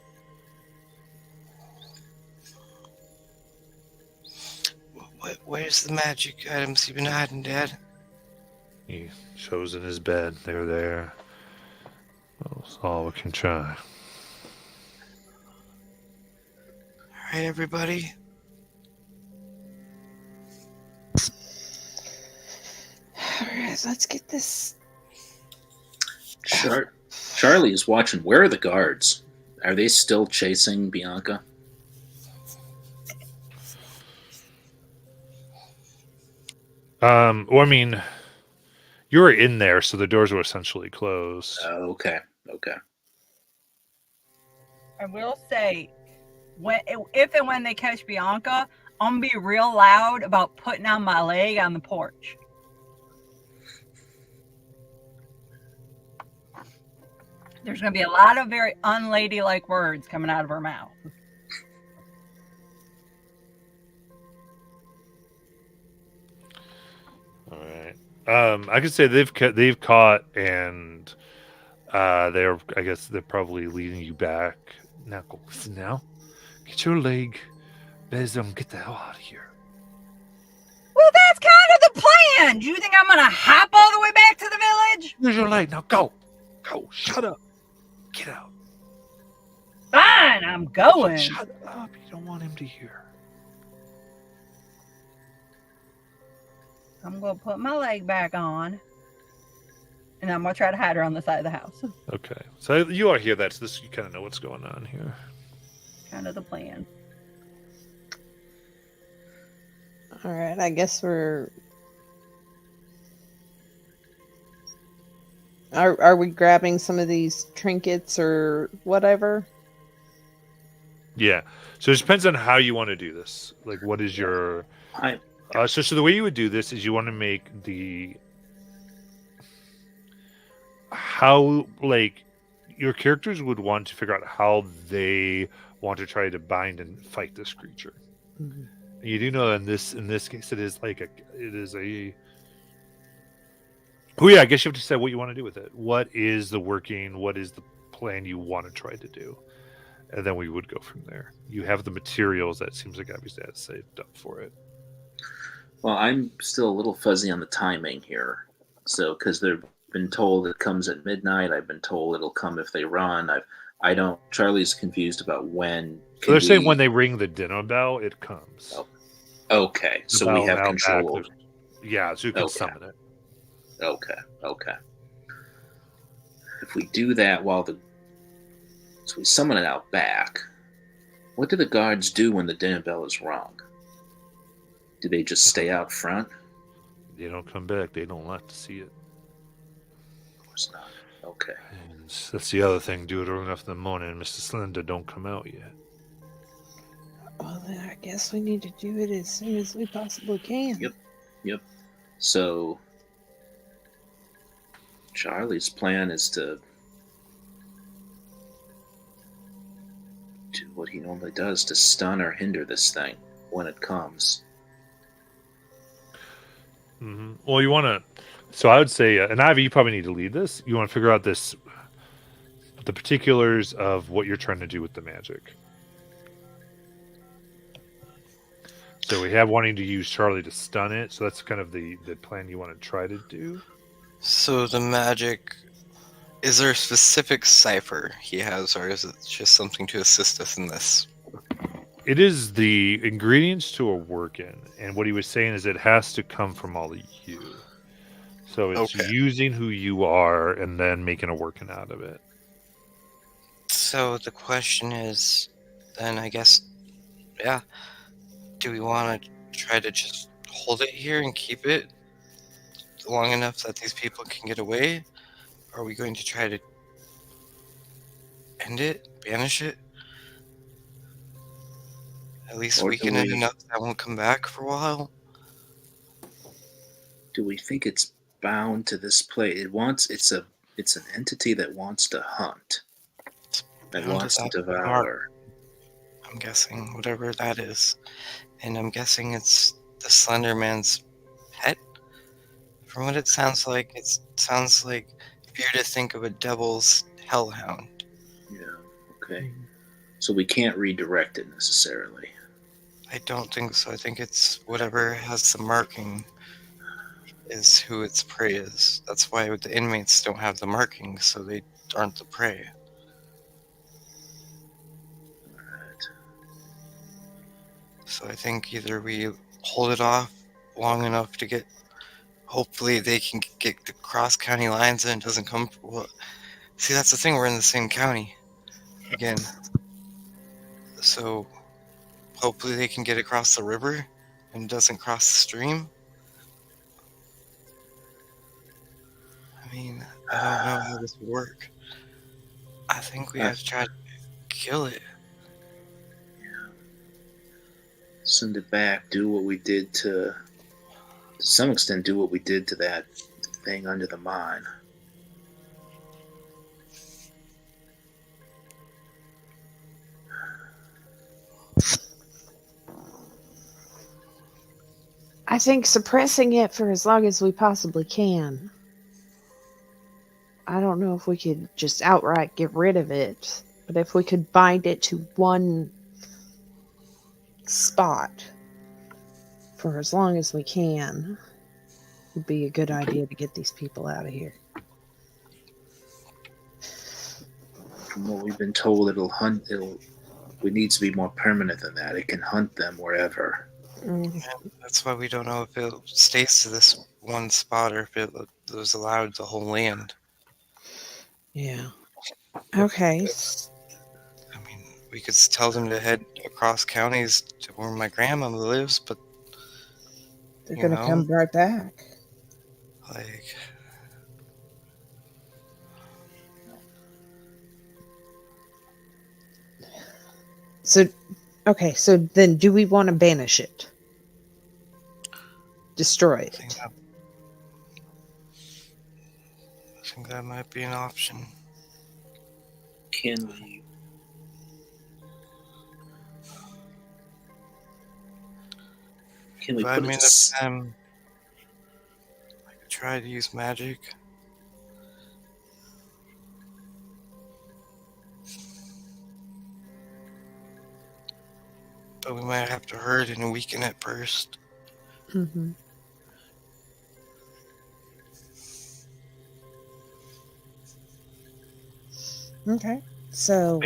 Where's the magic items you've been hiding, Dad? He shows in his bed. They're there. That's all we can try. Alright, everybody. Alright, let's get this. Charlie is watching. Where are the guards? Are they still chasing Bianca? Well, I mean, you were in there, so the doors were essentially closed. Okay. I will say, if and when they catch Bianca, I'm gonna be real loud about putting on my leg on the porch. There's gonna be a lot of very unladylike words coming out of her mouth. All right. I could say they've caught, and I guess they're probably leading you back Now go. Listen now. Get your leg. Bezum, get the hell out of here. Well, that's kind of the plan. Do you think I'm gonna hop all the way back to the village? Here's your leg. Now go. Go. Shut up. Get out. Fine, I'm going. Shut up. You don't want him to hear. I'm gonna put my leg back on, and I'm gonna try to hide her on the side of the house. Okay. So you all hear that. So you kind of know what's going on here. Kind of the plan. All right, I guess we're. Are we grabbing some of these trinkets or whatever? Yeah. So it depends on how you want to do this. Like, what is your... So the way you would do this is you want to make the... How, like, your characters would want to figure out how they want to try to bind and fight this creature. Mm-hmm. You do know that in this case, it is a... Oh, yeah, I guess you have to decide what you want to do with it. What is the plan you want to try to do? And then we would go from there. You have the materials that seems like obviously that's saved up for it. Well, I'm still a little fuzzy on the timing here. So, because they've been told it comes at midnight. I've been told it'll come if they run. Charlie's confused about when. So they're saying when they ring the dinner bell, it comes. Oh. Okay, so we have control over it. Yeah, so you can summon it. Okay. If we do that so we summon it out back, what do the guards do when the dinner bell is rung? Do they just stay out front? They don't come back. They don't like to see it. Of course not. Okay. And that's the other thing. Do it early enough in the morning, and Mr. Slender don't come out yet. Well, then I guess we need to do it as soon as we possibly can. Yep. So, Charlie's plan is to do what he normally does, to stun or hinder this thing when it comes. Mm-hmm. Well, you want to... So I would say, and Ivy, you probably need to lead this. You want to figure out the particulars of what you're trying to do with the magic. So we have wanting to use Charlie to stun it. So that's kind of the plan you want to try to do. So the magic, is there a specific cipher he has, or is it just something to assist us in this? It is the ingredients to a work-in. And what he was saying is it has to come from all of you. So it's using who you are and then making a working out of it. So the question is, then I guess, do we want to try to just hold it here and keep it long enough that these people can get away? Are we going to try to end it, banish it? At least weaken it enough that won't come back for a while? Do we think it's bound to this place? It's an entity that wants to hunt. That wants to devour. I'm guessing, whatever that is. And I'm guessing it's the Slender Man's pet. From what it sounds like if you're to think of a devil's hellhound. Yeah, okay. So we can't redirect it necessarily. I don't think so. I think it's whatever has the marking is who its prey is. That's why the inmates don't have the marking, so they aren't the prey. Alright. So I think either we hold it off long enough to get... Hopefully they can get the cross county lines and it doesn't come... Well, see, that's the thing. We're in the same county. Again. So hopefully they can get across the river and it doesn't cross the stream. I mean, I don't know how this would work. I think we have to try to kill it. Send it back. Do what we did to some extent, do what we did to that thing under the mine. I think suppressing it for as long as we possibly can. I don't know if we could just outright get rid of it. But if we could bind it to one spot for as long as we can, would be a good idea to get these people out of here. From what we've been told, it needs to be more permanent than that. It can hunt them wherever. That's why we don't know if it stays to this one spot or if it was allowed the whole land. Yeah. Okay. I mean, we could tell them to head across counties to where my grandmother lives, but They're you going to know, come right back. like, So, okay, so then do we want to banish it? Destroy I it? think that might be an option. Can we? Can we But I put mean, it? if I could try to use magic. But we might have to hurt it and weaken it first. Mm-hmm. Okay. So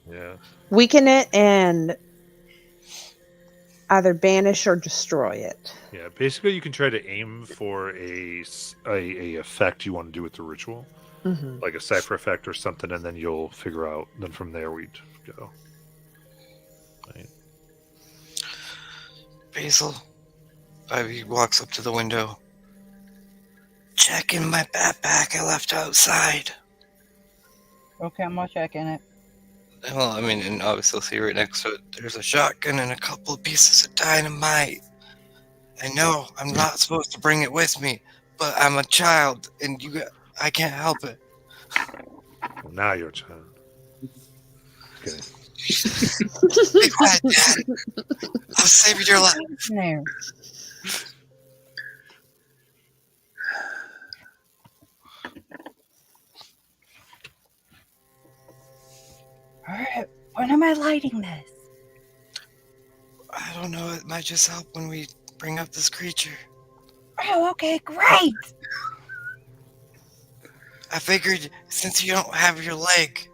Yeah. weaken it and either banish or destroy it. Yeah. Basically, you can try to aim for a effect you want to do with the ritual, Mm-hmm. like a cipher effect or something, and then you'll figure out. Then from there we'd go. Right. Basil, Ivy walks up to the window. Check in my backpack I left outside. Okay, I'm gonna check in it. Well, I mean, and obviously you'll see right next to it, there's a shotgun and a couple of pieces of dynamite. I know I'm not supposed to bring it with me, but I'm a child, and I can't help it. Well, now you're a child. Okay. Be quiet, Dad. I'll save your life. In there. All right, when am I lighting this? I don't know, it might just help when we bring up this creature. Oh, okay, great. I figured since you don't have your leg,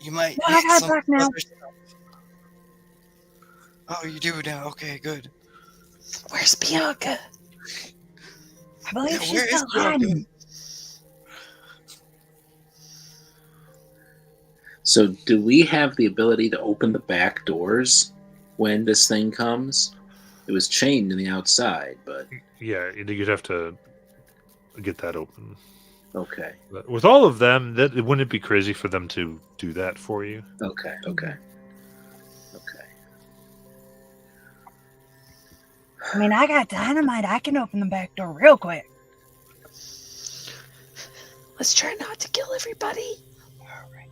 you might No, I need got it some back now. other stuff. Oh, you do now. Okay, good. Where's Bianca? I believe Yeah, she's where is still Bianca? hiding. So, do we have the ability to open the back doors when this thing comes? It was chained in the outside, but Yeah, you'd have to get that open. okay, But with all of them, that wouldn't it be crazy for them to do that for you? okay. I mean, I got dynamite. I can open the back door real quick. Let's try not to kill everybody. All right,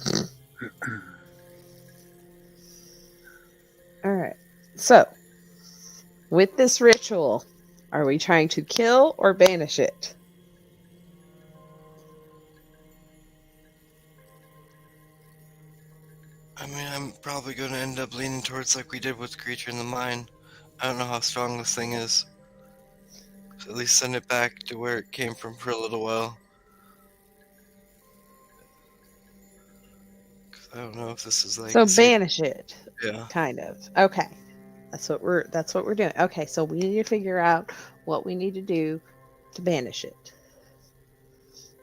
fine. All right. So, with this ritual, are we trying to kill or banish it? I mean, I'm probably going to end up leaning towards like we did with Creature in the Mine. I don't know how strong this thing is. So at least send it back to where it came from for a little while. 'Cause I don't know if this is like So safe. banish it, Yeah. kind of. Okay. That's what we're doing. Okay, so we need to figure out what we need to do to banish it.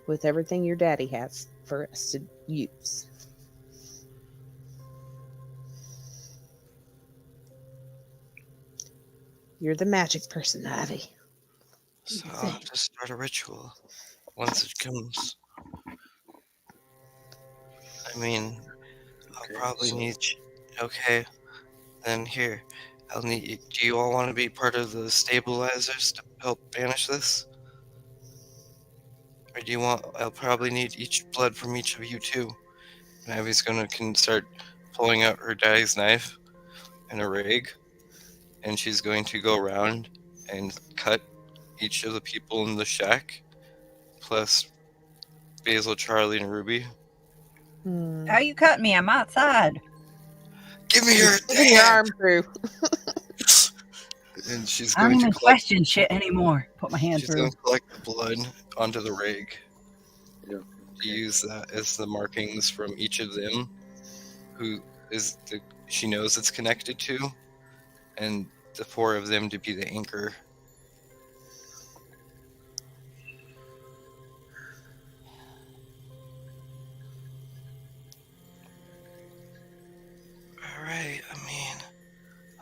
With everything your daddy has for us to use. You're the magic person, Ivy. So I'll just start a ritual once it comes. I mean, I'll Okay, probably so- need. Okay, then here. I'll need. Do you all want to be part of the stabilizers to help banish this? Or do you want? I'll probably need each blood from each of you too. And Abby's can start pulling out her daddy's knife and a rag, and she's going to go around and cut each of the people in the shack, plus Basil, Charlie, and Ruby. How you cut me? I'm outside. Give me your Give me your arm through. And she's I don't going to even collect. question shit anymore. Put my hand She's through. going to collect the blood onto the rig. Yeah. To use that as the markings from each of them, who is the she knows it's connected to, and the 4 of them to be the anchor. Alright, I mean,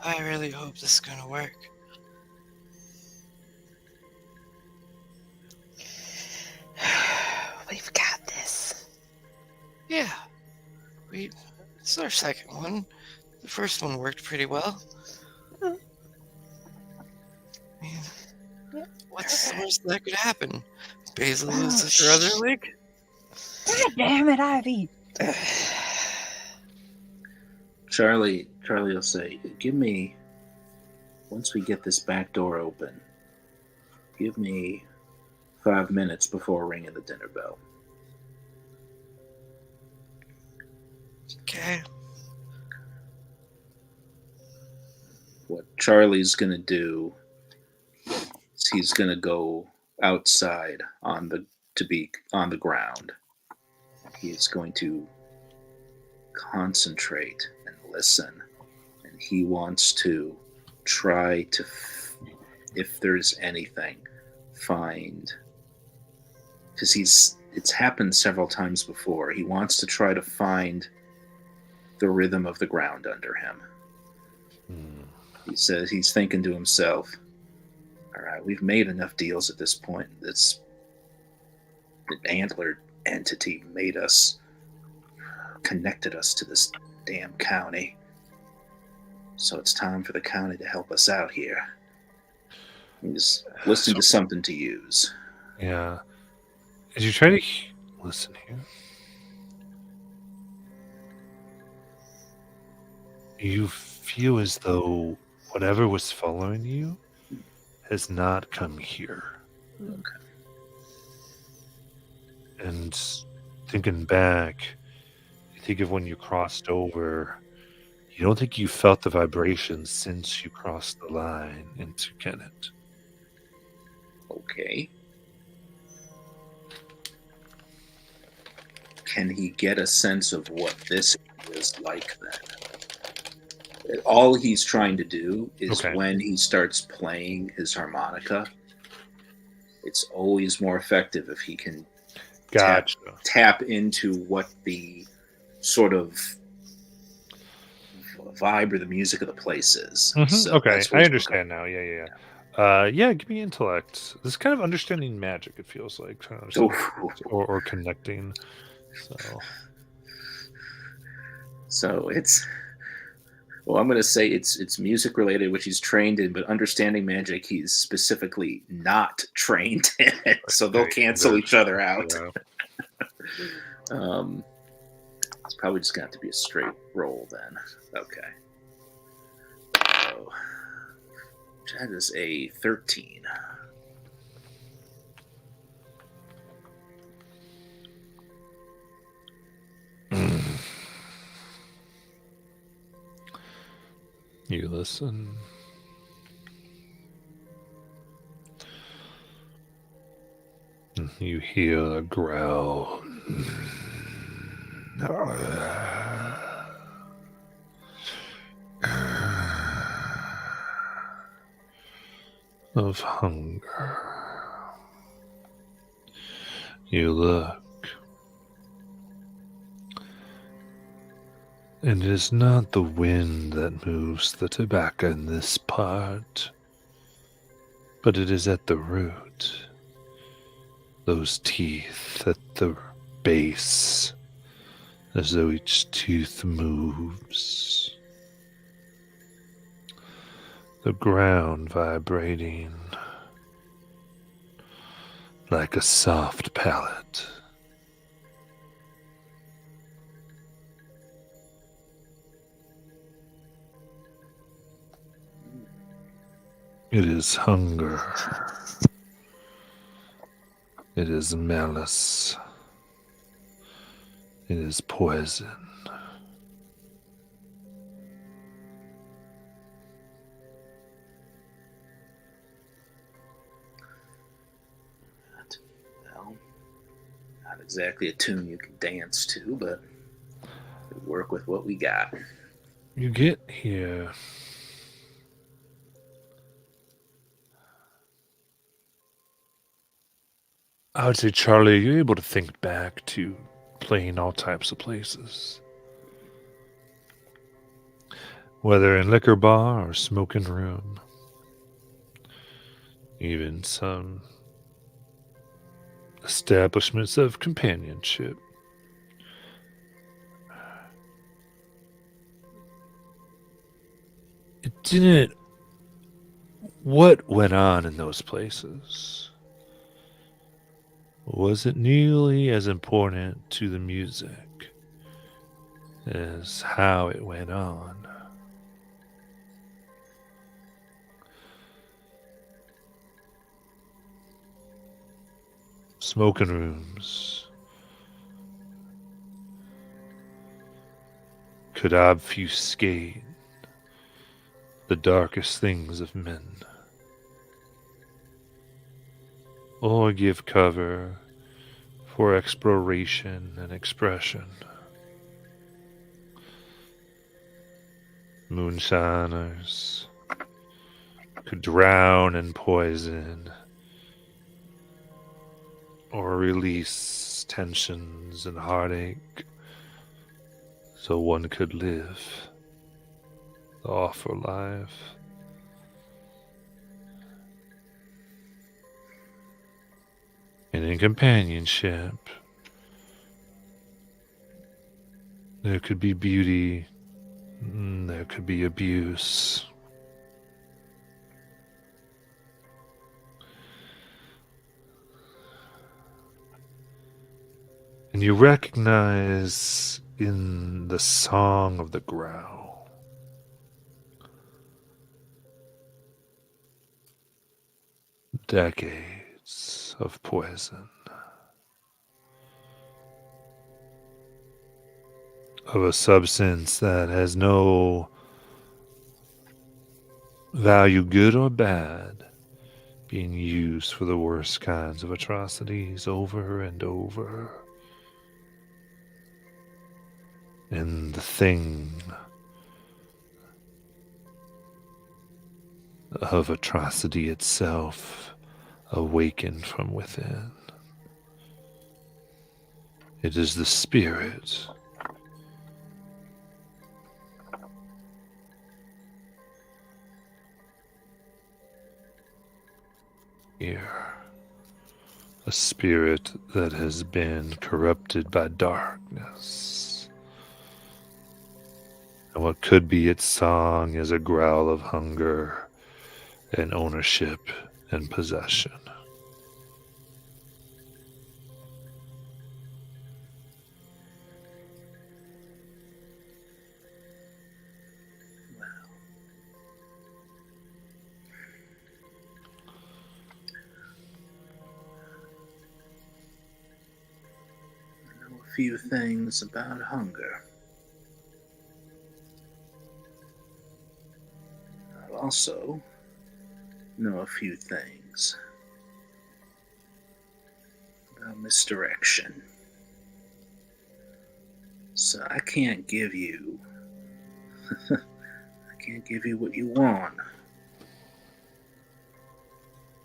I really hope this is gonna work. We've got this. Yeah. It's our second one. The first one worked pretty well. Mm. I mean, Yep. what's the worst that could happen? Basil loses her other leg? God damn it, Ivy. Charlie will say, give me, once we get this back door open, give me 5 minutes before ringing the dinner bell. Okay. What Charlie's going to do is he's going to go outside to be on the ground. He is going to concentrate and listen, and he wants to try to, if there's anything, find, because it's happened several times before. He wants to try to find the rhythm of the ground under him. He says he's thinking to himself, all right, we've made enough deals at this point. The antler entity connected us to this damn county. So it's time for the county to help us out here. He's listening to something to use. Yeah. As you try to listen here, you feel as though whatever was following you has not come here. Okay. And thinking back, you think of when you crossed over, you don't think you felt the vibrations since you crossed the line into Kennett. Okay. Can he get a sense of what this is like then? All he's trying to do is when he starts playing his harmonica, it's always more effective if he can tap into what the sort of vibe or the music of the place is. Mm-hmm. So okay, that's what I he's understand now. Yeah, give me intellect. This is kind of understanding magic, it feels like. Trying to understand or connecting. So it's... Well, I'm going to say it's music related, which he's trained in, but understanding magic, he's specifically not trained in it. So they'll cancel each other out. Yeah. It's probably just going to have to be a straight roll then. Okay. So that is a 13. You listen. You hear a growl. Of hunger. You look. It is not the wind that moves the tobacco in this part, but it is at the root. Those teeth at the base, as though each tooth moves. The ground vibrating like a soft pallet. It is hunger. It is malice. It is poison. Well, not exactly a tune you can dance to, but we work with what we got. You get here. I would say, Charlie, you're able to think back to playing all types of places. Whether in liquor bar or smoking room. Even some establishments of companionship. It didn't. What went on in those places? Was it nearly as important to the music as how it went on? Smoking rooms could obfuscate the darkest things of men, or give cover for exploration and expression. Moonshiners could drown in poison or release tensions and heartache so one could live the offer life. And in companionship, there could be beauty, there could be abuse. And you recognize in the song of the growl decades of poison, of a substance that has no value, good or bad, being used for the worst kinds of atrocities over and over. And the thing of atrocity itself awakened from within. It is the spirit. Here, a spirit that has been corrupted by darkness. And what could be its song is a growl of hunger and ownership and possession. I know a few things about hunger. I also know a few things about misdirection. So I can't give you what you want.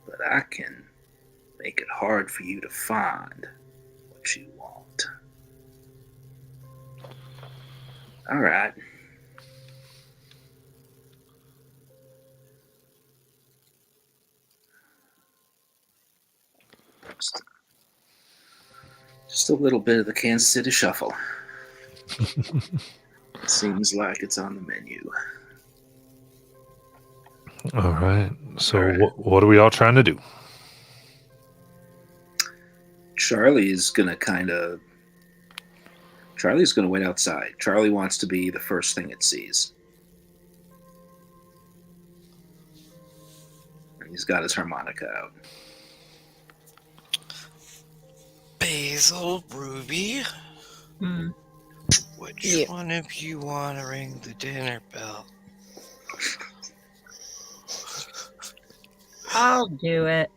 But I can make it hard for you to find what you want. Alright. Just a little bit of the Kansas City Shuffle. Seems like it's on the menu. All right. So All right. what are we all trying to do? Charlie's gonna wait outside. Charlie wants to be the first thing it sees. And he's got his harmonica out. Basil, Ruby, Hmm. Which Yeah. one of you want to ring the dinner bell? I'll do it.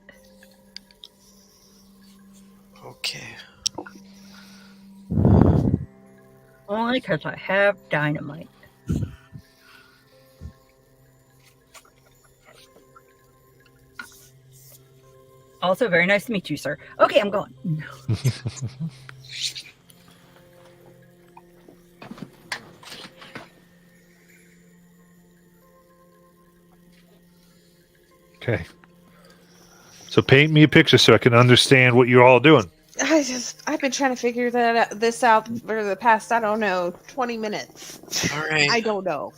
Okay. Only because I have dynamite. Also, very nice to meet you, sir. Okay, I'm going. Okay. So paint me a picture so I can understand what you're all doing. I've been trying to figure this out for the past, I don't know, 20 minutes. All right. I don't know.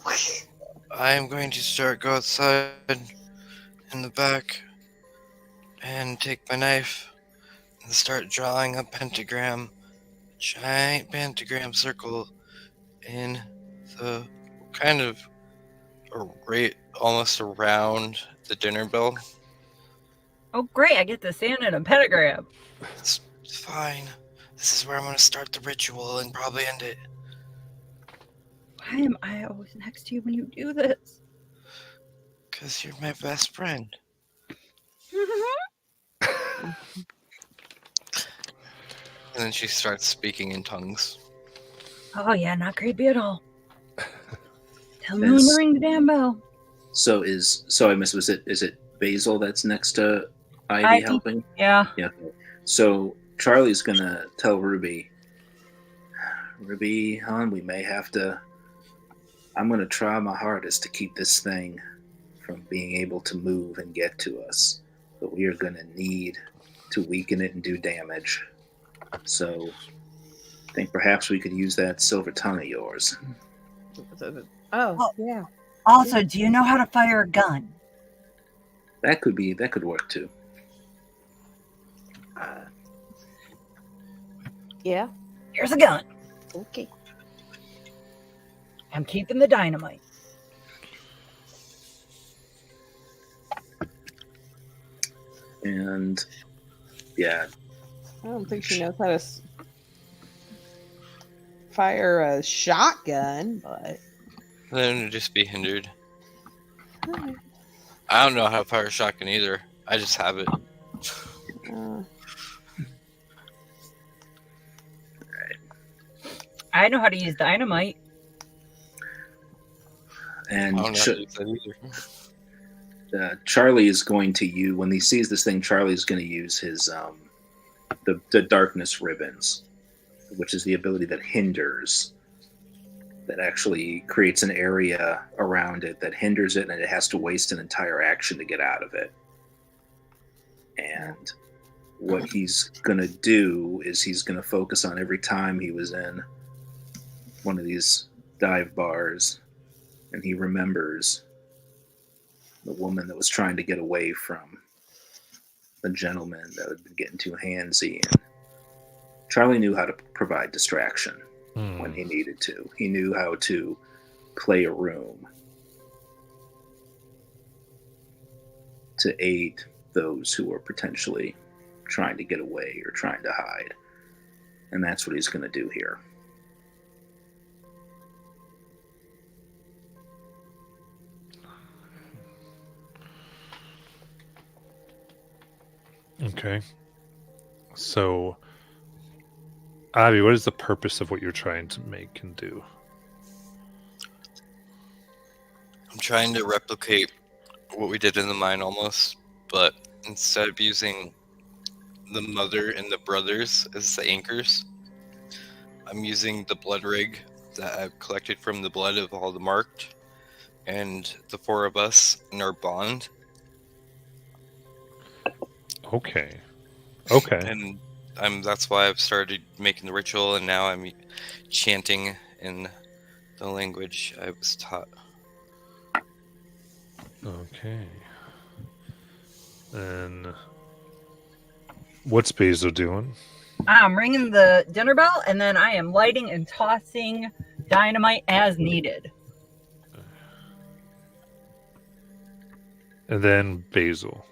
I'm going to go outside in the back and take my knife and start drawing a pentagram, giant pentagram circle in the kind of almost around the dinner bell. Oh, great. I get to stand in a pentagram. It's fine. This is where I'm going to start the ritual and probably end it. Why am I always next to you when you do this? Because you're my best friend. And then she starts speaking in tongues. Oh, yeah, not creepy at all. Tell me when to ring the damn bell. So I missed, is it Basil that's next to Ivy Ivy. helping? Yeah. Yeah. So Charlie's gonna tell Ruby, hon, we may have to. I'm gonna try my hardest to keep this thing from being able to move and get to us, but we are gonna need to weaken it and do damage. So I think perhaps we could use that silver tongue of yours. Oh, yeah. Also, do you know how to fire a gun? That could work too. Yeah. Here's a gun. Okay. I'm keeping the dynamite. And yeah, I don't think she knows how to fire a shotgun, but Then it'd just be hindered. I don't know how to fire a shotgun either. I just have it. I know how to use dynamite. and I don't know how to use that either. Charlie is going to use, when he sees this thing, Charlie is going to use his the darkness ribbons, which is the ability that hinders, that actually creates an area around it that hinders it, and it has to waste an entire action to get out of it. And what he's going to do is he's going to focus on every time he was in one of these dive bars and he remembers the woman that was trying to get away from the gentleman that had been getting too handsy. And Charlie knew how to provide distraction when he needed to. He knew how to play a room to aid those who were potentially trying to get away or trying to hide. And that's what he's going to do here. Okay. So, Abby, what is the purpose of what you're trying to make and do? I'm trying to replicate what we did in the mine almost, but instead of using the mother and the brothers as the anchors, I'm using the blood rig that I've collected from the blood of all the marked and the four of us in our bond. Okay. And that's why I've started making the ritual, and now I'm chanting in the language I was taught. Okay. And what's Basil doing? I'm ringing the dinner bell, and then I am lighting and tossing dynamite as needed. And then Basil.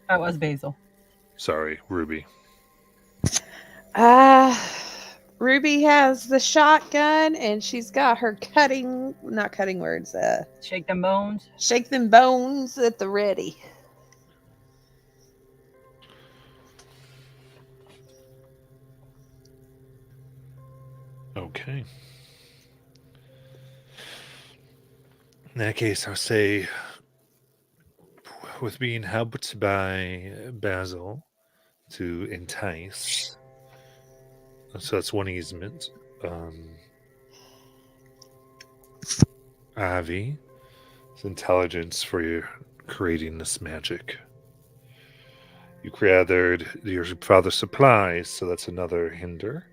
That was Basil. Sorry, Ruby. Ruby has the shotgun, and she's got her not cutting words, Shake them bones. shake them bones at the ready. Okay. In that case, I'll say, with being helped by Basil to entice, so that's one easement. Ivy, it's intelligence for your creating this magic. You gathered your father's supplies, so that's another hinder.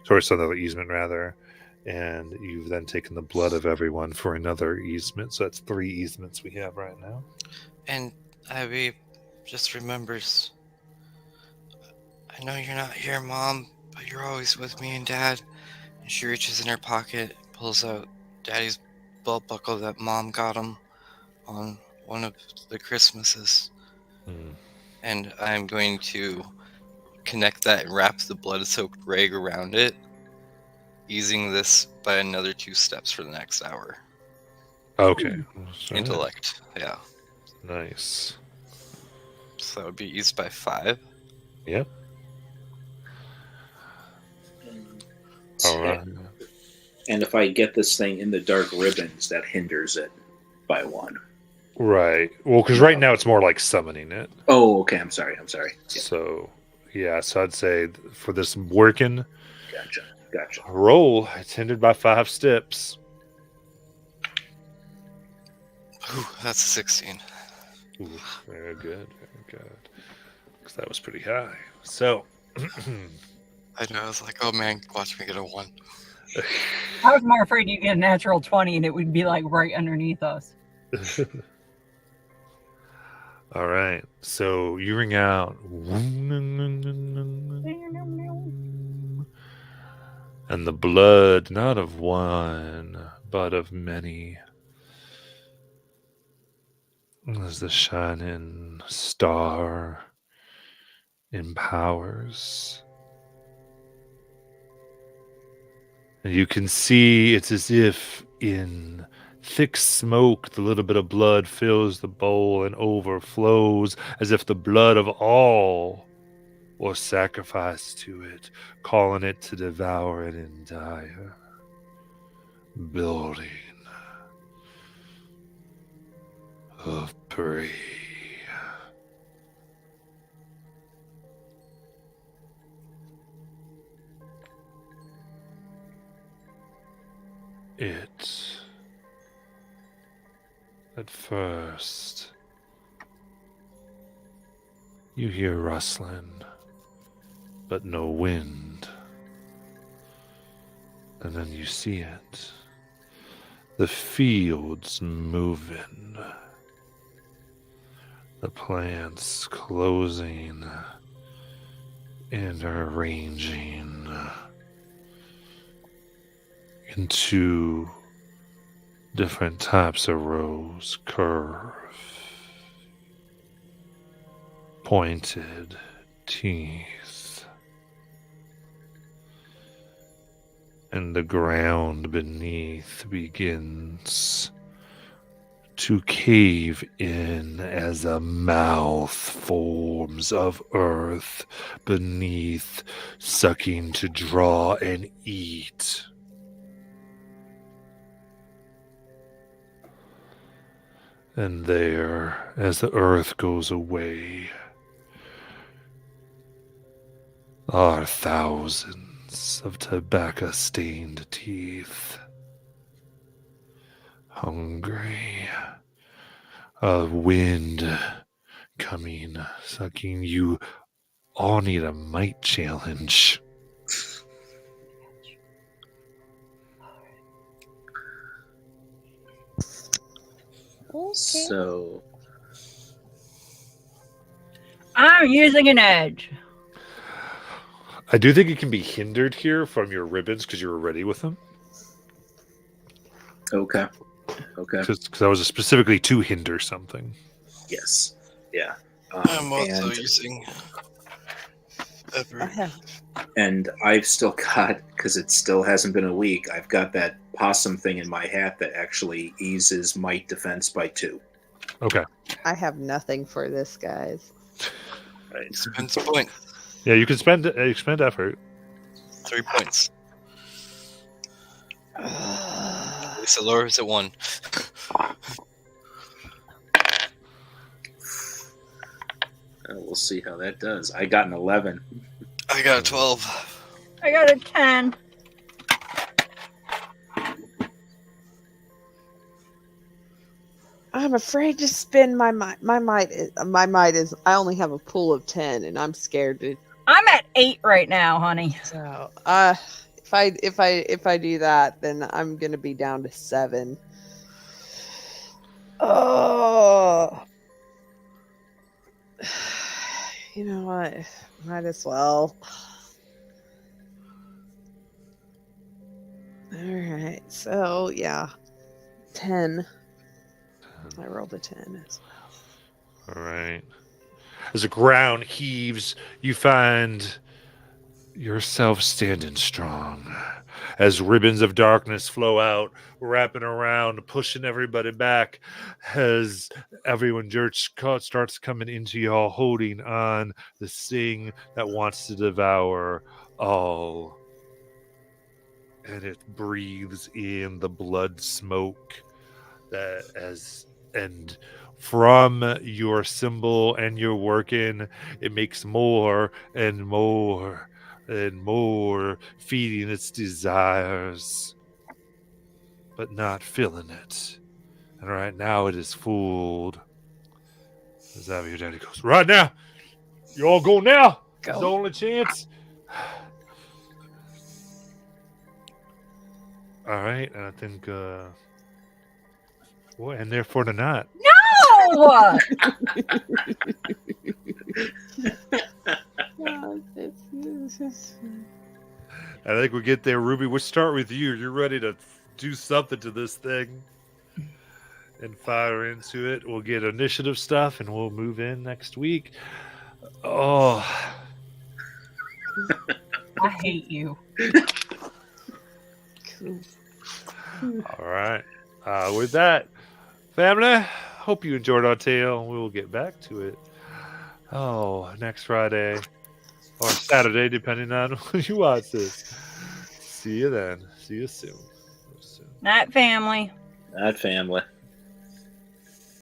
Sorry, it's another easement, rather. And you've then taken the blood of everyone for another easement. So that's 3 easements we have right now. And Abby just remembers, I know you're not here, Mom, but you're always with me and Dad. And she reaches in her pocket, pulls out Daddy's belt buckle that Mom got him on one of the Christmases. And I'm going to connect that and wrap the blood-soaked rag around it, easing this by another 2 steps for the next hour. Okay. So, Intellect, yeah. Nice. So that would be eased by 5. Yep. All right. And if I get this thing in the dark ribbons, that hinders it by 1. Right. Well, because right now it's more like summoning it. Oh, okay. I'm sorry. Yeah. So, yeah. So I'd say for this working, Gotcha. roll, it's hindered by 5 steps. Ooh, that's a 16. Ooh, very good. Because that was pretty high. So, I know, I was like, oh man, watch me get a 1. I was more afraid you'd get a natural 20 and it would be like right underneath us. all right. So you ring out. And the blood, not of one, but of many, as the shining star empowers. And you can see it's as if in thick smoke the little bit of blood fills the bowl and overflows, as if the blood of all was sacrificed to it, calling it to devour it and die. Building of prey. It, at first, you hear rustling, but no wind. And then you see it. The fields moving. The plants closing and arranging into different types of rows, curve, pointed teeth, and the ground beneath begins to cave in as a mouth forms of earth beneath, sucking to draw and eat. And there, as the earth goes away, are thousands of tobacco-stained teeth, hungry, a wind coming, sucking. You all need a might challenge. Okay. So I'm using an edge. I do think it can be hindered here from your ribbons because you're ready with them. okay. Because I was specifically to hinder something. Yes. Yeah. I'm also and using I have. And I've still got, because it still hasn't been a week, I've got that possum thing in my hat that actually eases might defense by 2. Okay. I have nothing for this, guys. Right. Spend some points. Yeah, you can expend effort. 3 points. At least it lowers it 1. We'll see how that does. I got an 11. I got a 12. I got a 10. I'm afraid to spend my might. My might is. I only have a pool of 10, and I'm scared to. I'm at 8 right now, honey. So, if I do that, then I'm gonna be down to 7. Oh, you know what? Might as well. All right. So yeah, 10. I rolled a 10 as well. All right. As the ground heaves, you find yourself standing strong. As ribbons of darkness flow out, wrapping around, pushing everybody back, as everyone starts coming into y'all, holding on this thing that wants to devour all. And it breathes in the blood smoke and from your symbol and your working, it makes more and more and more, feeding its desires, but not filling it. And right now it is fooled. As your daddy goes, right now, you all go now. Go. It's the only chance. All right, and I think we'll end there for tonight. No! I think we get there, Ruby. We'll start with you. You're ready to do something to this thing and fire into it. We'll get initiative stuff, and we'll move in next week. Oh, I hate you. all right. With that, family, hope you enjoyed our tale. We will get back to it. Oh, next Friday or Saturday, depending on when you watch this. See you then. See you soon. Night, family. That family.